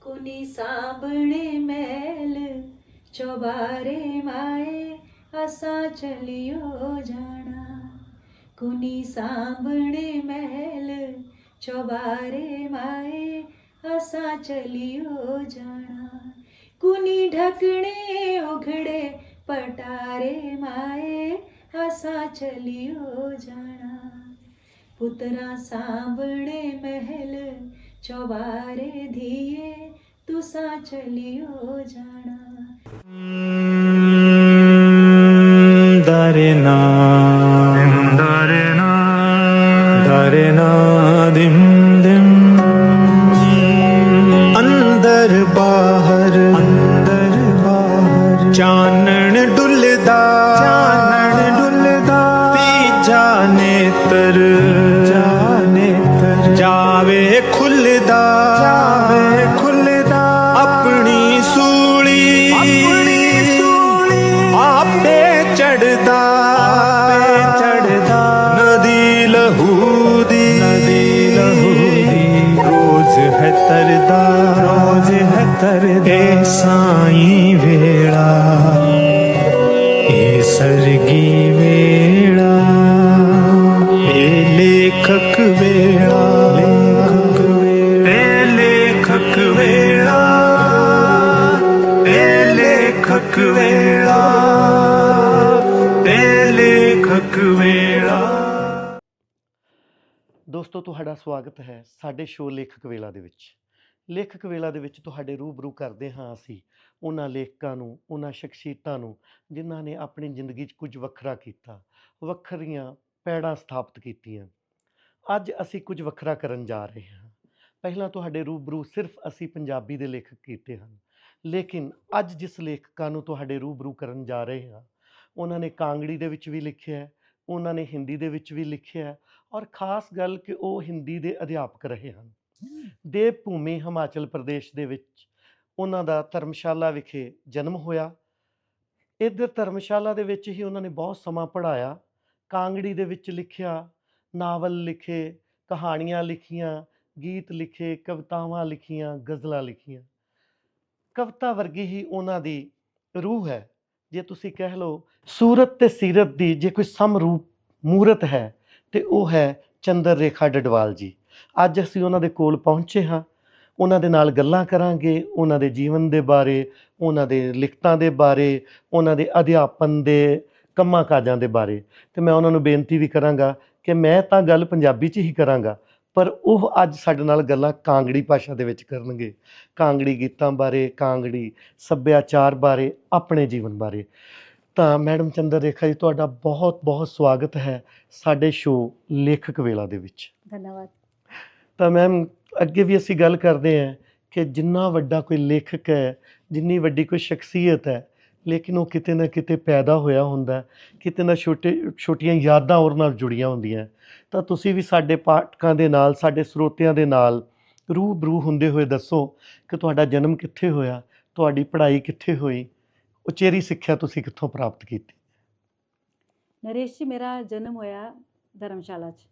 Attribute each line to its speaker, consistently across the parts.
Speaker 1: कुनी सांभणे महल चौबारे माए असां चलियो जाना। कुनी सांभणे महल चौबारे माए असां चलियो जाना। कुनी ढकणे उघड़े पटारे माए असां चलियो जाना। पुत्रा सांभणे महल चौबारे धीए तुसां चलियो जाना।
Speaker 2: दरना दरना दरना दिम दिम अंदर बाहर चानन डुलदा पी जाने तर जावे खुलदा अपनी सूली आपे चढ़दा नदी लहू दी रोज है तरदा ए साईं वेड़ा ए सरगी वेड़ा ए लेखक वेड़ा ए लेखक वेड़ा ए लेखक वेड़ा ए लेखक वेड़ा।
Speaker 3: ਦੋਸਤੋ ਤੁਹਾਡਾ ਸਵਾਗਤ ਹੈ ਸਾਡੇ ਸ਼ੋਅ ਲੇਖਕ ਵੇਲਾ ਦੇ ਵਿੱਚ। ਲੇਖਕ ਵੇਲਾ ਦੇ ਵਿੱਚ ਤੁਹਾਡੇ ਰੂਬਰੂ ਕਰਦੇ ਹਾਂ ਅਸੀਂ ਉਹਨਾਂ ਲੇਖਕਾਂ ਨੂੰ, ਉਹਨਾਂ ਸ਼ਖਸੀਅਤਾਂ ਨੂੰ ਜਿਨ੍ਹਾਂ ਨੇ ਆਪਣੀ ਜ਼ਿੰਦਗੀ 'ਚ ਕੁਝ ਵੱਖਰਾ ਕੀਤਾ, ਵੱਖਰੀਆਂ ਪੈੜਾਂ ਸਥਾਪਿਤ ਕੀਤੀਆਂ। ਅੱਜ ਅਸੀਂ ਕੁਝ ਵੱਖਰਾ ਕਰਨ ਜਾ ਰਹੇ ਹਾਂ। ਪਹਿਲਾਂ ਤੁਹਾਡੇ ਰੂਬਰੂ ਸਿਰਫ ਅਸੀਂ ਪੰਜਾਬੀ ਦੇ ਲੇਖਕ ਕੀਤੇ ਹਨ, ਲੇਕਿਨ ਅੱਜ ਜਿਸ ਲੇਖਕਾਂ ਨੂੰ ਤੁਹਾਡੇ ਰੂਬਰੂ ਕਰਨ ਜਾ ਰਹੇ ਹਾਂ ਉਹਨਾਂ ਨੇ ਕਾਂਗੜੀ ਦੇ ਵਿੱਚ ਵੀ ਲਿਖਿਆ ਹੈ, ਉਹਨਾਂ ਨੇ ਹਿੰਦੀ ਦੇ ਵਿੱਚ ਵੀ ਲਿਖਿਆ ਔਰ ਖ਼ਾਸ ਗੱਲ ਕਿ ਉਹ ਹਿੰਦੀ ਦੇ ਅਧਿਆਪਕ ਰਹੇ ਹਨ। ਦੇਵ ਭੂਮੀ ਹਿਮਾਚਲ ਪ੍ਰਦੇਸ਼ ਦੇ ਵਿੱਚ ਉਹਨਾਂ ਦਾ ਧਰਮਸ਼ਾਲਾ ਵਿਖੇ ਜਨਮ ਹੋਇਆ। ਇੱਧਰ ਧਰਮਸ਼ਾਲਾ ਦੇ ਵਿੱਚ ਹੀ ਉਹਨਾਂ ਨੇ ਬਹੁਤ ਸਮਾਂ ਪੜ੍ਹਾਇਆ, ਕਾਂਗੜੀ ਦੇ ਵਿੱਚ ਲਿਖਿਆ, ਨਾਵਲ ਲਿਖੇ, ਕਹਾਣੀਆਂ ਲਿਖੀਆਂ, ਗੀਤ ਲਿਖੇ, ਕਵਿਤਾਵਾਂ ਲਿਖੀਆਂ, ਗਜ਼ਲਾਂ ਲਿਖੀਆਂ। ਕਵਿਤਾ ਵਰਗੀ ਹੀ ਉਹਨਾਂ ਦੀ ਰੂਹ ਹੈ। ਜੇ ਤੁਸੀਂ ਕਹਿ ਲਓ ਸੂਰਤ ਤੇ ਸੀਰਤ ਦੀ ਜੇ ਕੋਈ ਸਮਰੂਪ ਮੂਰਤ ਹੈ ਤੇ ਉਹ ਹੈ ਚੰਦਰ ਰੇਖਾ ਡਡਵਾਲ ਜੀ। ਅੱਜ ਅਸੀਂ ਉਹਨਾਂ ਦੇ ਕੋਲ ਪਹੁੰਚੇ ਹਾਂ, ਉਹਨਾਂ ਦੇ ਨਾਲ ਗੱਲਾਂ ਕਰਾਂਗੇ, ਉਹਨਾਂ ਦੇ ਜੀਵਨ ਦੇ ਬਾਰੇ, ਉਹਨਾਂ ਦੇ ਲਿਖਤਾਂ ਦੇ ਬਾਰੇ, ਉਹਨਾਂ ਦੇ ਅਧਿਆਪਨ ਦੇ ਕੰਮਾਂ ਕਾਜਾਂ ਦੇ ਬਾਰੇ। ਤੇ ਮੈਂ ਉਹਨਾਂ ਨੂੰ ਬੇਨਤੀ ਵੀ ਕਰਾਂਗਾ ਕਿ ਮੈਂ ਤਾਂ ਗੱਲ ਪੰਜਾਬੀ 'ਚ ਹੀ ਕਰਾਂਗਾ, ਪਰ ਉਹ ਅੱਜ ਸਾਡੇ ਨਾਲ ਗੱਲਾਂ ਕਾਂਗੜੀ ਭਾਸ਼ਾ ਦੇ ਵਿੱਚ ਕਰਨਗੇ, ਕਾਂਗੜੀ ਗੀਤਾਂ ਬਾਰੇ, ਕਾਂਗੜੀ ਸੱਭਿਆਚਾਰ ਬਾਰੇ, ਆਪਣੇ ਜੀਵਨ ਬਾਰੇ। ਤਾਂ ਮੈਡਮ ਚੰਦਰ ਰੇਖਾ ਜੀ, ਤੁਹਾਡਾ ਬਹੁਤ ਬਹੁਤ ਸਵਾਗਤ ਹੈ ਸਾਡੇ ਸ਼ੋਅ ਲੇਖਕ ਵੇਲਾ ਦੇ ਵਿੱਚ।
Speaker 1: ਧੰਨਵਾਦ।
Speaker 3: ਤਾਂ ਮੈਮ ਅੱਗੇ ਵੀ ਅਸੀਂ ਗੱਲ ਕਰਦੇ ਹਾਂ ਕਿ ਜਿੰਨਾ ਵੱਡਾ ਕੋਈ ਲੇਖਕ ਹੈ, ਜਿੰਨੀ ਵੱਡੀ ਕੋਈ ਸ਼ਖਸੀਅਤ ਹੈ, ਲੇਕਿਨ ਉਹ ਕਿਤੇ ਨਾ ਕਿਤੇ ਪੈਦਾ ਹੋਇਆ ਹੁੰਦਾ, ਕਿਤੇ ਨਾ ਛੋਟੀਆਂ ਯਾਦਾਂ ਉਹਦੇ ਨਾਲ ਜੁੜੀਆਂ ਹੁੰਦੀਆਂ। ਤਾਂ ਤੁਸੀਂ ਵੀ ਸਾਡੇ ਪਾਠਕਾਂ ਦੇ ਨਾਲ, ਸਾਡੇ ਸਰੋਤਿਆਂ ਦੇ ਨਾਲ ਰੂਬਰੂ ਹੁੰਦੇ ਹੋਏ ਦੱਸੋ ਕਿ ਤੁਹਾਡਾ ਜਨਮ ਕਿੱਥੇ ਹੋਇਆ, ਤੁਹਾਡੀ ਪੜ੍ਹਾਈ ਕਿੱਥੇ ਹੋਈ, ਉਚੇਰੀ ਸਿੱਖਿਆ ਤੁਸੀਂ ਕਿੱਥੋਂ ਪ੍ਰਾਪਤ ਕੀਤੀ।
Speaker 1: ਨਰੇਸ਼ ਜੀ, ਮੇਰਾ ਜਨਮ ਹੋਇਆ ਧਰਮਸ਼ਾਲਾ 'ਚ।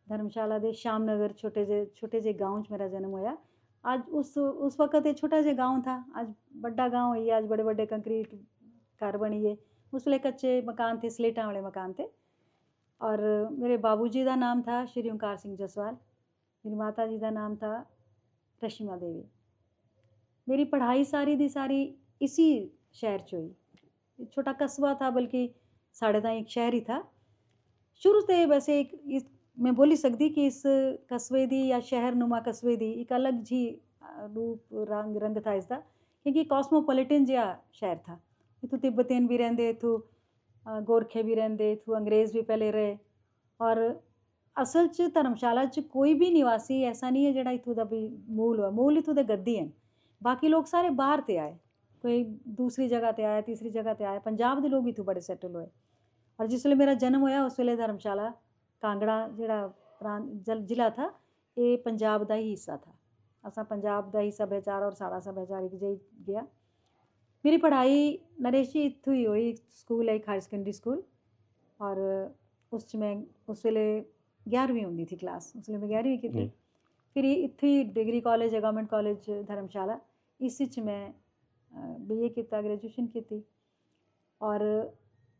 Speaker 1: ਧਰਮਸ਼ਾਲਾ ਦੇ ਸ਼ਾਮ ਨਗਰ ਛੋਟੇ ਜਿਹੇ गाँव 'ਚ ਮੇਰਾ ਜਨਮ ਹੋਇਆ। ਅੱਜ ਉਸ ਵਕਤ ਇਹ ਛੋਟਾ ਜਿਹਾ गाँव था, ਅੱਜ ਵੱਡਾ गाँव ਹੋਈ, ਅੱਜ ਬੜੇ ਵੱਡੇ ਕੰਕਰੀਟ ਘਰ ਬਣੀਏ। ਉਸ ਵੇਲੇ ਕੱਚੇ ਮਕਾਨ थे, ਸਲੇਟਾਂ ਵਾਲੇ ਮਕਾਨ थे। ਔਰ ਮੇਰੇ ਬਾਬੂ ਜੀ ਦਾ ਨਾਮ था श्री ओंकार सिंह जसवाल, मेरी माता जी का नाम था रशिमा देवी। मेरी पढ़ाई सारी दी सारी इसी शहर च हुई। छोटा कस्बा था, बल्कि साढ़े ताईं एक शहर ही था शुरू से। वैसे मैं बोल ही सकती कि इस कस्बे दी या शहरनुमा कस्बे दी एक अलग जी रूप रंग था इसका, क्योंकि कॉस्मोपॉलिटन जिहा शहर था। इत्थों तिब्बतियन भी रहिंदे, इत्थों गोरखे भी रहिंदे, इत्थों अंग्रेज़ भी पहले रहे। और असल च धर्मशाला च कोई भी निवासी ऐसा नहीं है जिहड़ा इत्थों दा भी मूल इत्थों दे गद्दी हैं। बाकी लोग सारे बाहर ते आए, कोई दूसरी जगह ते आया, तीसरी जगह ते आया। पंजाब दे लोग इत्थों बड़े सैटल होए। और जिस वेले मेरा जन्म होया उस वेले धर्मशाला कांगड़ा जिहड़ा जिला था, ये पंजाब का ही हिस्सा था। असा पंजाब का ही सभ्याचार और सारा सभ्याचार एक जिहा गया। मेरी पढ़ाई नरेश जी इत्थों ही हुई। स्कूल है एक हायर सकैंडरी स्कूल, और उस मैं उस वेले 11वीं होंदी थी क्लास, उस वेले मैं 11वीं की थी। फिर इत्थे ही डिग्री कॉलेज है गवर्नमेंट कॉलेज धर्मशाला, इस च मैं बीए किया, ग्रेजुएशन की। और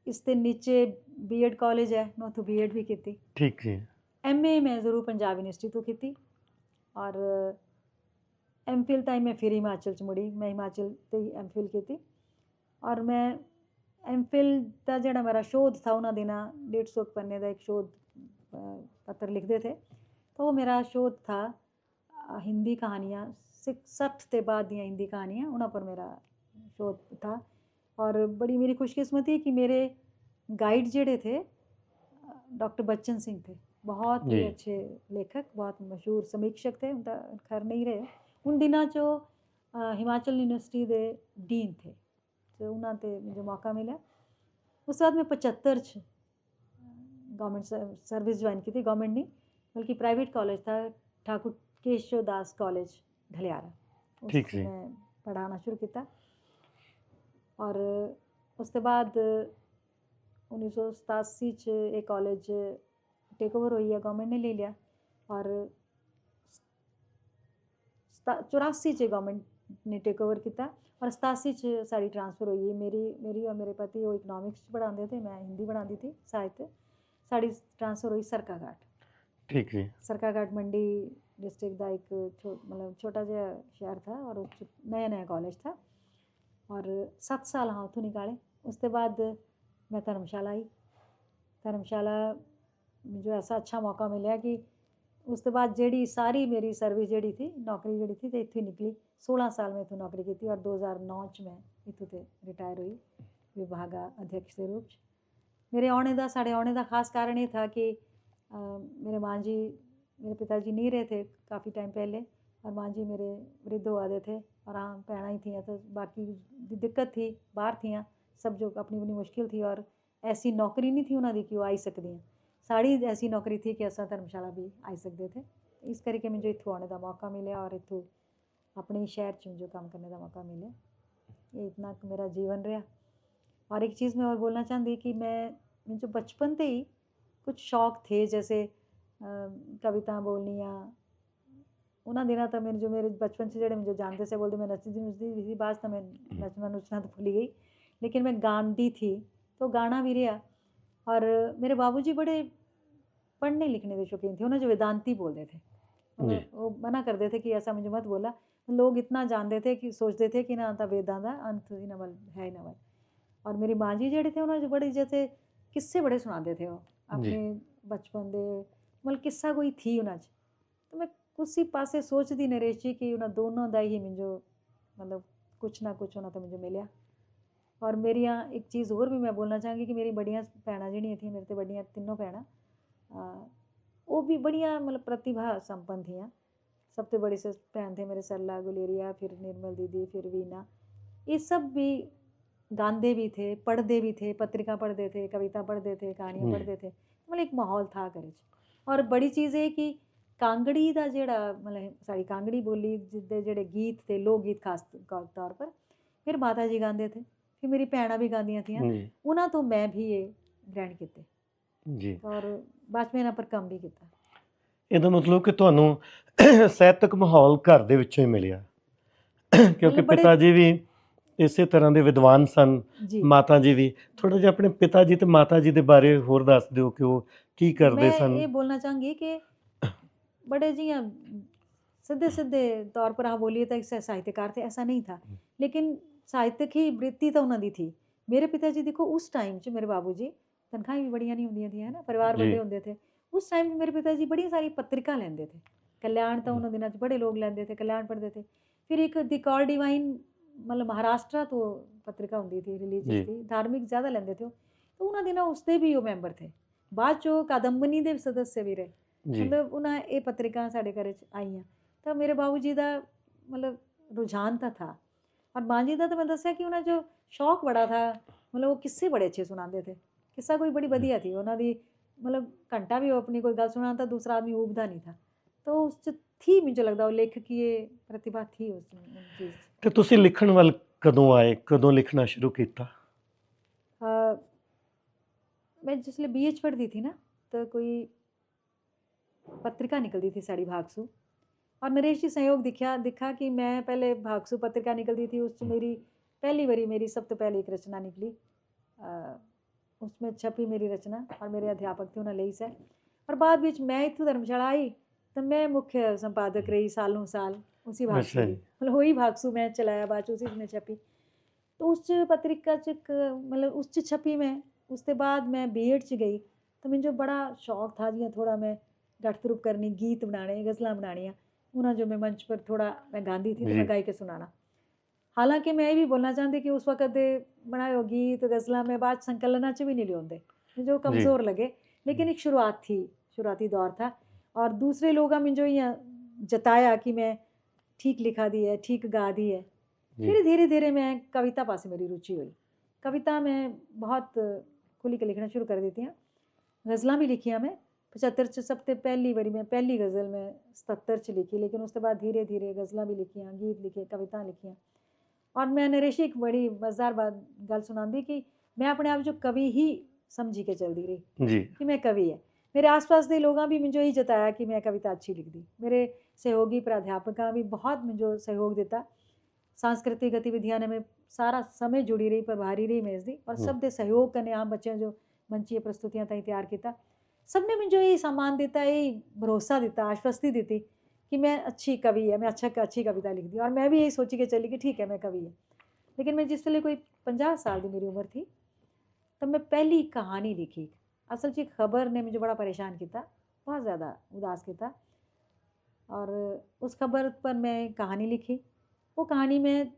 Speaker 1: इसके नीचे बीएड कॉलेज है, मैं उत्थों बीएड भी की।
Speaker 3: ठीक जी।
Speaker 1: एमए मैं जरूर पंजाब यूनिवर्सिटी तो की। और एमफिल ताई मैं फिर हिमाचल च मुड़ी, मैं हिमाचल ते ही एमफिल की। और मैं एमफिल का जोड़ा मेरा शोध था उन्होंने दिनों 150 पन्ने का एक शोध पत्र लिखते थे, तो वो मेरा शोध था हिंदी कहानियाँ 60 के बाद दियाँ हिंदी कहानियाँ, उन्होंने पर मेरा शोध था। और बड़ी मेरी खुशकिस्मती कि मेरे गाइड जेड़े थे डॉक्टर बच्चन सिंह थे, बहुत ही
Speaker 3: जी।
Speaker 1: अच्छे लेखक, बहुत मशहूर समीक्षक थे, उनका खैर नहीं रहे उन दिनों जो हिमाचल यूनिवर्सिटी के डीन थे, तो उन्होंने मुझे मौका मिला। उसके बाद मैं 75 गवर्नमेंट सर्विस ज्वाइन की थी, गवर्नमेंट नहीं बल्कि प्राइवेट कॉलेज था, ठाकुर केशव दास कॉलेज ढलियारा,
Speaker 3: ठीक
Speaker 1: उससे
Speaker 3: जी।
Speaker 1: मैं पढ़ाना शुरू किया। और उसके बाद 1987 च ये कॉलेज टेक ओवर हुई है, गवर्नमेंट ने ले लिया। और 84 च गवर्नमेंट ने टेक ओवर किया और 87 च साड़ी ट्रांसफर हुई। मेरी और मेरे पति वो इकनॉमिक्स पढ़ाते थे, मैं हिंदी पढ़ाती थी साहित्य। साड़ी ट्रांसफर हुई सरकाघाट।
Speaker 3: ठीक जी।
Speaker 1: सरकाघाट मंडी डिस्ट्रिक्ट का एक मतलब छोटा जहा शहर था और उस नया नया कॉलेज था। और 7 साल हाँ उतों निकाले। उसके बाद मैं धर्मशाला आई। धर्मशाला मुझे ऐसा अच्छा मौका मिला कि उसके बाद जेड़ी सारी मेरी सर्विस जेड़ी थी, नौकरी जेड़ी थी, तो इतों निकली। 16 साल में इतों नौकरी की और 2009 च मैं इतों ते रिटायर हुई विभाग अध्यक्ष के रूप। मेरे आने का साढ़े आने का खास कारण ये था कि मेरे माँ जी, मेरे पिताजी नहीं रहे थे काफ़ी टाइम पहले, और माँ जी मेरे वृद्ध हुआ दे थे और हाँ भैन ही थी, तो बाकी दिक्कत थी, बाहर थी सब, जो अपनी अपनी मुश्किल थी। और ऐसी नौकरी नहीं थी उन्होंने कि वो आई सकती। साड़ी ऐसी नौकरी थी कि असा धर्मशाला भी आई सकते थे। इस करके मुझे इतों आने का मौका मिले और इतों अपने शहर च मुझे काम करने का मौका मिले। ये इतना मेरा जीवन रहा। और एक चीज़ मैं और बोलना चाहती कि मुझे बचपन से ही कुछ शौक थे, जैसे कविता बोलनिया। उन्होंने दिनों तो मेरे बचपन से जोड़े मुझे जानते से बोलते मैं नचती नुचती थी, बाज तो मैं नचना नुचना तो भूली गई, लेकिन मैं गाती थी, तो गाना भी रहा। और मेरे बाबूजी बड़े पढ़ने लिखने के शौकीन थे, उन्हें जो वेदांती बोलते थे, वो मना करते थे कि ऐसा मुझे मत बोला। लोग इतना जानते थे कि सोचते थे कि ना तो वेदां का अंत इन्हों वाल है इन्हों वाल। और मेरी माँ जी जेड़े थे उन्होंने बड़े जैसे किस्से बड़े सुनाते थे, वो अपने बचपन के मतलब किस्सा कोई थी उन्होंने। तो मैं उसी पासे सोचती नरेश जी कि उन्होंने दोनों का ही मुझे मतलब कुछ ना कुछ उन्होंने तो मुझे मिले। और मेरी एक चीज़ और भी मैं बोलना चाहूँगी कि मेरी बड़िया भैन जी थी, मेरे तो बड़िया तीनों भैन, वो भी बढ़िया मतलब प्रतिभा संपन्न थी। सबसे बड़ी से भैन थे मेरे सरला गुलेरिया, फिर निर्मल दीदी, फिर वीना, ये सब भी गाते भी थे, पढ़ते भी थे, पत्रिका पढ़ते थे, कविता पढ़ते थे, कहानियाँ पढ़ते थे, मतलब एक माहौल था घर च। और बड़ी चीज़ है कि कांगड़ी का जोड़ा मतलब साड़ी कांगड़ी बोली जिदे जोड़े गीत थे, लोक गीत खास तौर पर फिर माता जी गाते थे, फिर मेरी भैन भी गादियाँ थी, उन्होंने तो मैं भी ये ग्रहण किए
Speaker 3: जी।
Speaker 1: और बाद में इन्हों पर काम भी किया।
Speaker 3: ਇਹਦਾ ਮਤਲਬ ਕਿ ਤੁਹਾਨੂੰ ਸਾਹਿਤਕ ਮਾਹੌਲ ਘਰ ਦੇ ਵਿੱਚੋਂ ਹੀ ਮਿਲਿਆ, ਕਿਉਂਕਿ
Speaker 1: मतलब बड़े
Speaker 3: ਪਿਤਾ ਜੀ ਵੀ ਇਸੇ ਤਰ੍ਹਾਂ ਦੇ ਵਿਦਵਾਨ ਸਨ,
Speaker 1: जी
Speaker 3: ਮਾਤਾ ਜੀ ਵੀ। ਥੋੜਾ ਜਿਹਾ ਆਪਣੇ ਪਿਤਾ ਜੀ ਤੇ ਮਾਤਾ ਜੀ ਦੇ ਬਾਰੇ ਹੋਰ ਦੱਸ ਦਿਓ ਕਿ ਉਹ ਕੀ ਕਰਦੇ
Speaker 1: मैं
Speaker 3: ਸਨ।
Speaker 1: ये बोलना चाहूँगी कि बड़े जी सीधे सीधे तौर पर हाँ बोलिए तो एक साहित्यकार थे, ऐसा नहीं था, लेकिन साहित्यिक ही वृत्ति तो उन्होंने थी। मेरे पिताजी देखो उस टाइम च मेरे बाबू जी तनख्वाहें भी बढ़िया नहीं होंगी थी, है ना, परिवार
Speaker 3: जी।
Speaker 1: बड़े होंगे थे। उस टाइम मेरे पिताजी बड़ी सारी पत्रिका लेंदे थे, कल्याण तो उन्होंने दिनों बड़े लोग लेंदे थे, कल्याण पढ़ते थे। फिर एक दी कॉल डिवाइन मतलब महाराष्ट्र तो पत्रिका होंगी थी, रिलीजियस थी, धार्मिक ज़्यादा लेंदे थे, तो उन्होंने दिनों उसके भी वो मैंबर थे। बाद चो कादंबनी के सदस्य भी रहे, मतलब उन्हें ये पत्रिका साढ़े घर आईया। तो मेरे बाबू जी का मतलब रुझान था। और माँ जी का तो मैं दसिया कि उन्हें जो शौक बड़ा था, मतलब वो किस्से बड़े अच्छे सुनाते थे। किस्सा कोई बड़ी वधिया थी उन्होंने, मतलब घंटा भी वो अपनी कोई गल सुना था दूसरा आदमी ऊबदा नहीं था। तो उस थी मुझे लगता वो लेखक की ये प्रतिभा थी उस चीज़।
Speaker 3: ਤੇ ਤੁਸੀਂ ਲਿਖਣ ਵੱਲ ਕਦੋਂ आए, कदों लिखना शुरू किया?
Speaker 1: मैं जिसले BH पढ़ती थी ना, तो कोई पत्रिका निकलती थी साड़ी भागसू, और नरेश जी सहयोग दिखा कि मैं पहले भागसू पत्रिका निकलती थी, उस मेरी पहली बारी मेरी सब तो पहले एक रचना निकली, उसमें छपी मेरी रचना और मेरे अध्यापक थे उन्हें लई से। और बाद बीच मैं इतों धर्मशाला आई तो मैं मुख्य संपादक रही सालों साल उसी भागसू
Speaker 3: अच्छा
Speaker 1: की,
Speaker 3: जी।
Speaker 1: मतलब वही भागसू मैं चलाया, बाद च उसी में छपी। तो उस पत्रिका च मतलब उस च छपी मैं, उसके बाद मैं बीएड च गई तो मुझे बड़ा शौक था जियां थोड़ा मैं गठतरूप करनी, गीत बनाने, गज़लां बनानियां, उन्हें जो मैं मंच पर थोड़ा मैं गांधी थी तो
Speaker 3: जी
Speaker 1: मैं गाई के सुनाना। हालांकि मैं ये भी बोलना चाहती कि उस वक्त दे बनाए हो गीत गज़लां में बाद संकलना च भी नहीं लियोंदे, जो
Speaker 3: जी
Speaker 1: कमज़ोर लगे, लेकिन एक शुरुआत थी, शुरुआती दौर था। और दूसरे लोग हम जो यहाँ जताया कि मैं ठीक लिखा दी है, ठीक गा दी है,
Speaker 3: जी
Speaker 1: फिर धीरे धीरे मैं कविता पास मेरी रुचि हुई। कविता में बहुत खुली के लिखना शुरू कर देती हूँ, गज़लां भी लिखियाँ मैं 75 च सबसे पहली बारी मैं पहली गज़ल में 77 च लिखी, लेकिन उसके बाद धीरे धीरे गज़लां भी लिखियाँ, गीत लिखे, कविता लिखियाँ। और मैं नरेश एक बड़ी मज़ेदार बात गल सुनांदी कि मैं अपने आप जो कवि ही समझी के चलती रही
Speaker 3: जी
Speaker 1: कि मैं कवि है। मेरे आसपास के लोगों भी मुझे यही जताया कि मैं कविता अच्छी लिखती, मेरे सहयोगी प्राध्यापका भी बहुत मुझे सहयोग दिता, सांस्कृतिक गतिविधियां ने मैं सारा समय जुड़ी रही, प्रभारी रही मैं इसकी, और सब दे सहयोग करने आम बच्चे जो मंचीय प्रस्तुतियां ताई तैयार किया, सबने मुझे यही सम्मान दिता, यही भरोसा दिता, आश्वस्ति दी कि मैं अच्छी कवि है, मैं अच्छी कविता लिख दी। और मैं भी यही सोची के चली कि ठीक है मैं कवि है। लेकिन मैं जिस वेले कोई 50 साल की मेरी उम्र थी तब मैं पहली कहानी लिखी। असल च खबर ने मुझे बड़ा परेशान किया, बहुत ज़्यादा उदास किया, और उस खबर पर मैं कहानी लिखी। वो कहानी में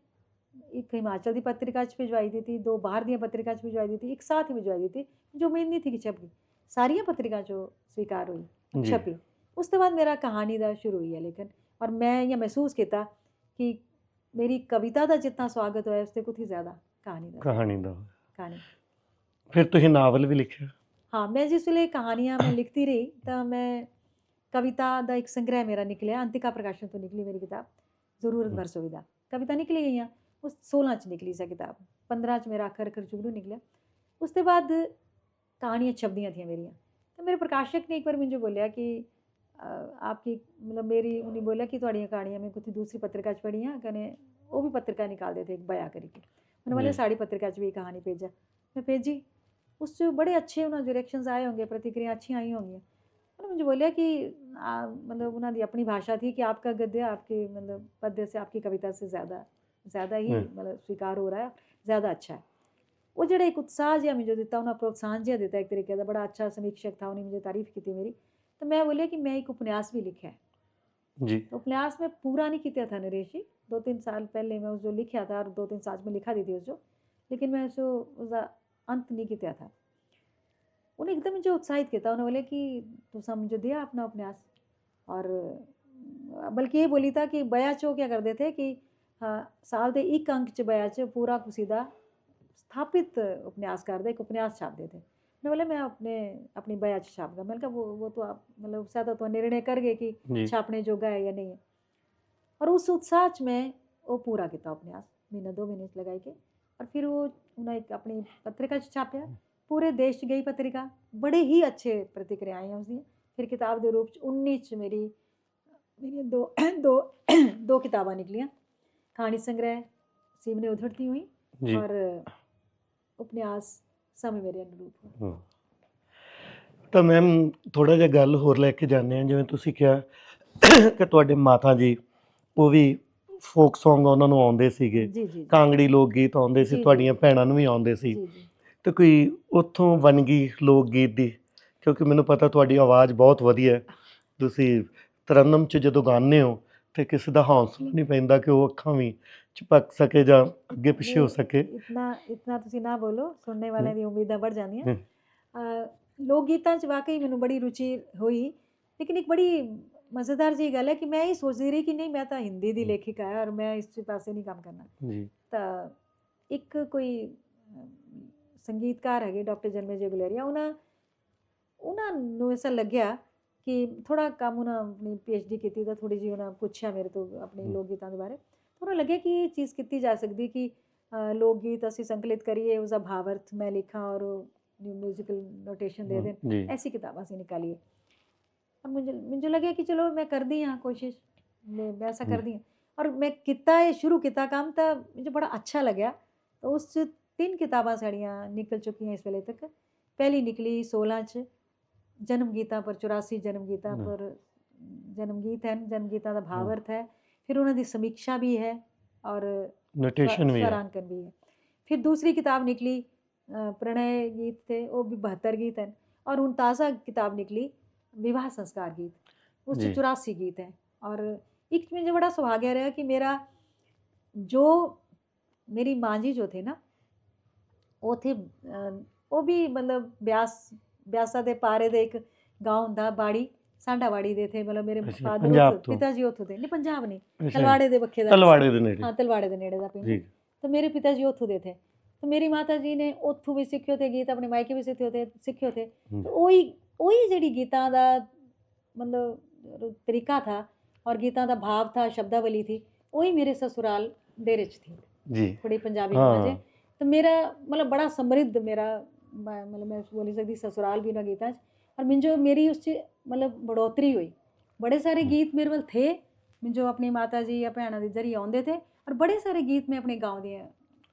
Speaker 1: एक हिमाचल की पत्रिका च भिजवाई दी थी, 2 बाहर दी पत्रिका च भिजवाई दी थी, एक साथ ही भिजवाई दी थी, जो उम्मीद नहीं थी कि छप गई, सारिया पत्रिका चो स्वीकार हुई और
Speaker 3: जी
Speaker 1: छपी। उसके बाद मेरा कहानी का शुरू हुई है लेकिन, और मैं यह महसूस किया कि मेरी कविता का जितना स्वागत होया उससे कुछ ही ज़्यादा कहानी का
Speaker 3: कहानी दा
Speaker 1: कहानी।
Speaker 3: फिर तुसीं नावल भी लिखिया?
Speaker 1: हाँ, मैं जिस वेले कहानियाँ मैं लिखती रही तो मैं कविता का एक संग्रह मेरा निकलिया, अंतिका प्रकाशन तो निकली मेरी किताब जरूरत भर सुविधा, कविता निकली गई उस 16 च निकली सा किताब, 15 च मेरा अखर अखर जुगनू निकलिया। उसके बाद कहानियाँ छपदियाँ थी मेरिया, तो मेरे प्रकाशक ने एक बार मुझे बोलिया कि आपकी मतलब मेरी उन्हें बोला कि थोड़ियाँ कहानियाँ मैं कुछ दूसरी पत्रिका च पढ़ियाँ, कने वो भी पत्रिका निकाल देते एक बया करके, मैंने बोले
Speaker 3: जी
Speaker 1: साड़ी पत्रिका च भी ये कहानी भेजा, मैं भेजी, उससे बड़े अच्छे उन्होंने डायरेक्शंस आए होंगे, प्रतिक्रिया अच्छी आई होंगी। उन्होंने मुझे बोलिया कि मतलब उन्होंने अपनी भाषा थी कि आपका गद्य आपके मतलब पद्य से आपकी कविता से ज़्यादा ही मतलब स्वीकार हो रहा है, ज़्यादा अच्छा है। वो जड़ा एक उत्साह जिहा मुझे दिता, उन्हें प्रोत्साहन जिहा दिता एक तरीके का, बड़ा अच्छा समीक्षक था, उन्हें मुझे तारीफ की थी मेरी। तो मैं बोलिया कि मैं एक उपन्यास भी लिखा है।
Speaker 3: जी
Speaker 1: तो उपन्यास में पूरा नहीं किया था नरेश जी, 2-3 साल पहले मैं उस जो लिखा था और 2-3 साल में लिखा दी थी उस जो, लेकिन मैं उसका अंत नहीं किया था। उन्हें एकदम मुझे उत्साहित किया, उन्होंने बोले कि तुसा मुझे दिया अपना उपन्यास, और बल्कि ये बोली था कि बया चो क्या करते थे कि साल के एक अंक च बया च पूरा कुसीदा स्थापित उपन्यासकार एक उपन्यास छाप देते। मैंने बोला मैं अपनी बया च छापूंगा। मैंने कहा वो तो आप मतलब उसका तो निर्णय कर गए कि
Speaker 3: जी
Speaker 1: छापने जोगा है या नहीं है। और उस उत्साह च में वो पूरा किया उपन्यास, महीना 2 महीने लगाई के, और फिर वो उन्हें एक अपनी पत्रिका च छापया, पूरे देश च गई पत्रिका, बड़े ही अच्छे प्रतिक्रिया आई उसकी। फिर किताब के रूप 19 च मेरी दो दो दो किताबां निकलियां, कहानी संग्रह सीमने उधड़ती हुई
Speaker 3: जी
Speaker 1: और उपन्यास समय मेरे अनुरूप हो।
Speaker 3: ਤਾਂ ਮੈਮ ਥੋੜ੍ਹਾ ਜਿਹਾ ਗੱਲ ਹੋਰ ਲੈ ਕੇ ਜਾਂਦੇ ਹਾਂ, ਜਿਵੇਂ ਤੁਸੀਂ ਕਿਹਾ ਕਿ ਤੁਹਾਡੇ ਮਾਤਾ ਜੀ ਉਹ ਵੀ ਫੋਕ ਸੌਂਗ ਉਹਨਾਂ ਨੂੰ ਆਉਂਦੇ ਸੀਗੇ,
Speaker 1: ਜੀ ਜੀ
Speaker 3: ਕਾਂਗੜੀ ਲੋਕ ਗੀਤ ਆਉਂਦੇ ਸੀ,
Speaker 1: ਜੀ
Speaker 3: ਤੁਹਾਡੀਆਂ ਭੈਣਾਂ ਨੂੰ ਵੀ ਆਉਂਦੇ ਸੀ,
Speaker 1: ਜੀ ਜੀ
Speaker 3: ਤੇ ਕੋਈ ਉੱਥੋਂ ਵੰਨਗੀ ਲੋਕ ਗੀਤ ਦੀ, ਕਿਉਂਕਿ ਮੈਨੂੰ ਪਤਾ ਤੁਹਾਡੀ ਆਵਾਜ਼ ਬਹੁਤ ਵਧੀਆ ਹੈ, ਤੁਸੀਂ ਤਰਨਮ 'ਚ ਜਦੋਂ ਗਾਉਂਦੇ ਹੋ ਤੇ ਕਿਸੇ ਦਾ ਹੌਸਲਾ ਨਹੀਂ ਪੈਂਦਾ ਕਿ ਉਹ ਅੱਖਾਂ ਵੀ ਝਪਕ ਸਕੇ ਜਾਂ ਅੱਗੇ ਪਿੱਛੇ ਹੋ ਸਕੇ।
Speaker 1: इतना तुसी ना बोलो, सुनने वाले दी उम्मीदां बढ़ जांदियां। लोक गीतां च वाकई मैनूं बड़ी रुचि हुई, लेकिन एक बड़ी मज़ेदार जी गल है कि मैं ये सोचती रही कि नहीं मैं तो हिंदी दी लेखिका है और मैं इस पासे नहीं काम करना।
Speaker 3: ਜੀ
Speaker 1: तो एक कोई संगीतकार है डॉक्टर जन्मेजय गुलेरिया, उन्होंने ऐसा लग्या कि थोड़ा काम उन्हें अपनी PhD की तो थोड़ी जी उन्हें पूछा मेरे तो अपने लोक गीतों के बारे, तो उन्हें लगे कि ये चीज़ की जा सकती कि लोक गीत असी संकलित करिए, उसका भावार्थ मैं लिखा और म्यूजिकल नोटेशन दे दें,
Speaker 3: ਜੀ
Speaker 1: ऐसी किताब असी निकालिए। और मुझे मुझे लगे कि चलो मैं कर दी हाँ कोशिश, मैं ऐसा
Speaker 3: जी।
Speaker 1: करदी हूँ। और मैं किता ये शुरू किता काम तो मुझे बड़ा अच्छा लग्या। तो उस च 3 किताबां साड़ियां निकल चुकी हैं इस वेले तक। पहली निकली 16 च जन्म गीतां पर 84 जन्म गीतां
Speaker 3: हाँ।
Speaker 1: पर जन्म गीत हैं, जन्म गीतां दा
Speaker 3: हाँ।
Speaker 1: भावार्थ है। फिर उन्हां दी समीक्षा भी है और
Speaker 3: नोटेशन भी है।
Speaker 1: स्वरांकन भी है। फिर दूसरी किताब निकली प्रणय गीत थे, वो भी 72 गीत हैं। और हुण ताज़ा किताब निकली विवाह संस्कार गीत, उस च
Speaker 3: जी।
Speaker 1: 84 गीत हैं। और एक मुझे बड़ा सौभाग्य रहा कि मेरा जो मेरी माँ जी जो थे ना, वो थे वो भी मतलब ब्यासा दे पारे दे एक गाँव हुंदा बाड़ी, सांडा बाड़ी दे थे। मतलब मेरे
Speaker 3: अच्छा,
Speaker 1: फादर
Speaker 3: पंजाब
Speaker 1: उत्थों,
Speaker 3: तो?
Speaker 1: पिता जी उत्थों दे नहीं, पंजाब नहीं,
Speaker 3: अच्छा जी।
Speaker 1: तलवाड़े दे बक्खे दा
Speaker 3: तलवाड़े दे नेड़े।
Speaker 1: हाँ, तलवाड़े दे नेड़े दा पिंड।
Speaker 3: जी।
Speaker 1: तो मेरे पिता जी उत्थों दे थे। तो मेरी माता जी ने उत्थों भी सिक्खे थे गीत, अपने मायके भी सिक्खे थे।
Speaker 3: हुँ।
Speaker 1: तो ਉਹੀ ਜਿਹੜੀ गीतां दा मतलब तरीका था और गीतां दा भाव था, शब्दावली थी, वही मेरे ससुराल डेरे च थी।
Speaker 3: जी।
Speaker 1: थोड़ी पंजाबी आवाज़ है।
Speaker 3: हाँ।
Speaker 1: तो मेरा मतलब बड़ा समृद्ध मेरा मतलब मैं बोली सकदी ससुराल भी उन्हां गीतां च। और मिंजो मेरी उस च मतलब बढ़ोतरी हुई। बड़े सारे गीत मेरे वल थे, मिंजो अपनी माता जी या भैणां दे जरिए आउंदे थे। और बड़े सारे गीत मैं अपने गाँव दी